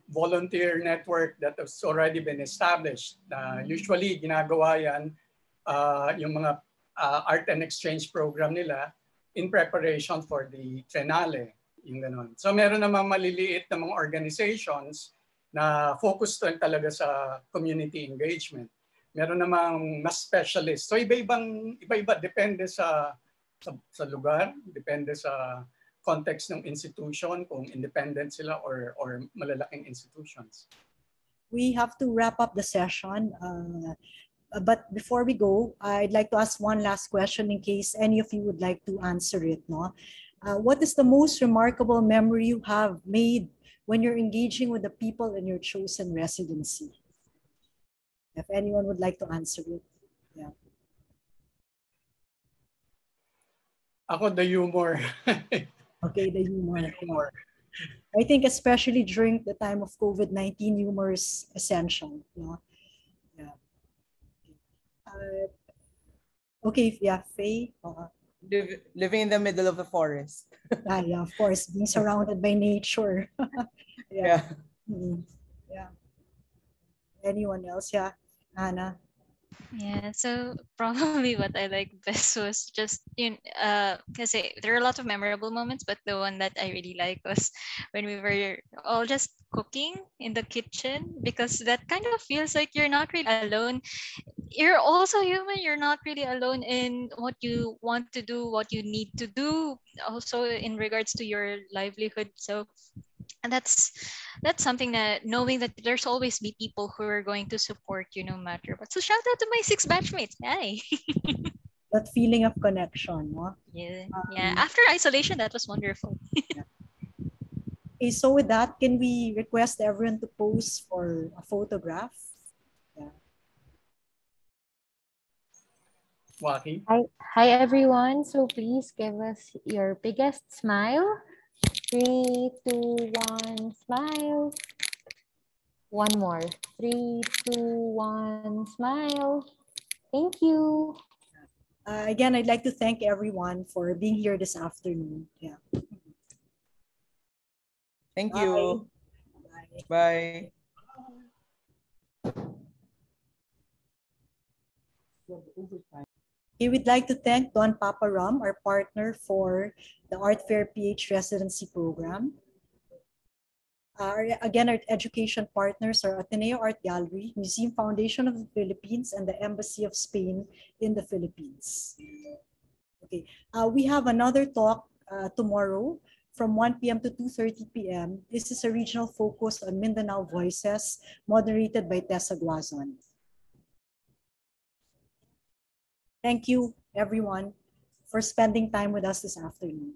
volunteer network that has already been established. Usually, ginagawa yan yung mga art and exchange program nila in preparation for the Triennale, yung ganun. So meron namang maliliit na mga organizations na focus talaga sa community engagement. Meron namang mas specialist. So iba-iba, depende sa lugar, depende sa context ng institution, kung independent sila or malalaking institutions. We have to wrap up the session. But before we go, I'd like to ask one last question in case any of you would like to answer it. No? What is the most remarkable memory you have made when you're engaging with the people in your chosen residency? If anyone would like to answer it. Yeah. Ako, the humor. Okay, the humor. I think especially during the time of COVID-19, humor is essential. No? Yeah. Okay, yeah, Faye. Living in the middle of the forest. Yeah, of course, being surrounded by nature. Yeah. Yeah. Mhm. Yeah. Anyone else? Yeah, Hannah. Yeah, so probably what I like best was just because there are a lot of memorable moments, but the one that I really like was when we were all just cooking in the kitchen, because that kind of feels like you're not really alone. You're also human. You're not really alone in what you want to do, what you need to do, also in regards to your livelihood. So and that's something that, knowing that there's always be people who are going to support you no matter what. So shout out to my 6 batchmates. Hi. That feeling of connection, no? Yeah, after isolation, that was wonderful. Okay, so with that, can we request everyone to pose for a photograph? Yeah. Waki. Hi everyone. So please give us your biggest smile. 3, 2, 1, smile. One more. 3, 2, 1, smile. Thank you. Again, I'd like to thank everyone for being here this afternoon. Yeah. Thank Bye. you. Bye. Bye. Okay, we'd like to thank Don Paparam, our partner for the ArtFairPH residency program. Again, our education partners are Ateneo Art Gallery, Museum Foundation of the Philippines, and the Embassy of Spain in the Philippines. Okay, we have another talk tomorrow from 1 p.m. to 2:30 p.m. This is a regional focus on Mindanao Voices, moderated by Tessa Guazon. Thank you, everyone, for spending time with us this afternoon.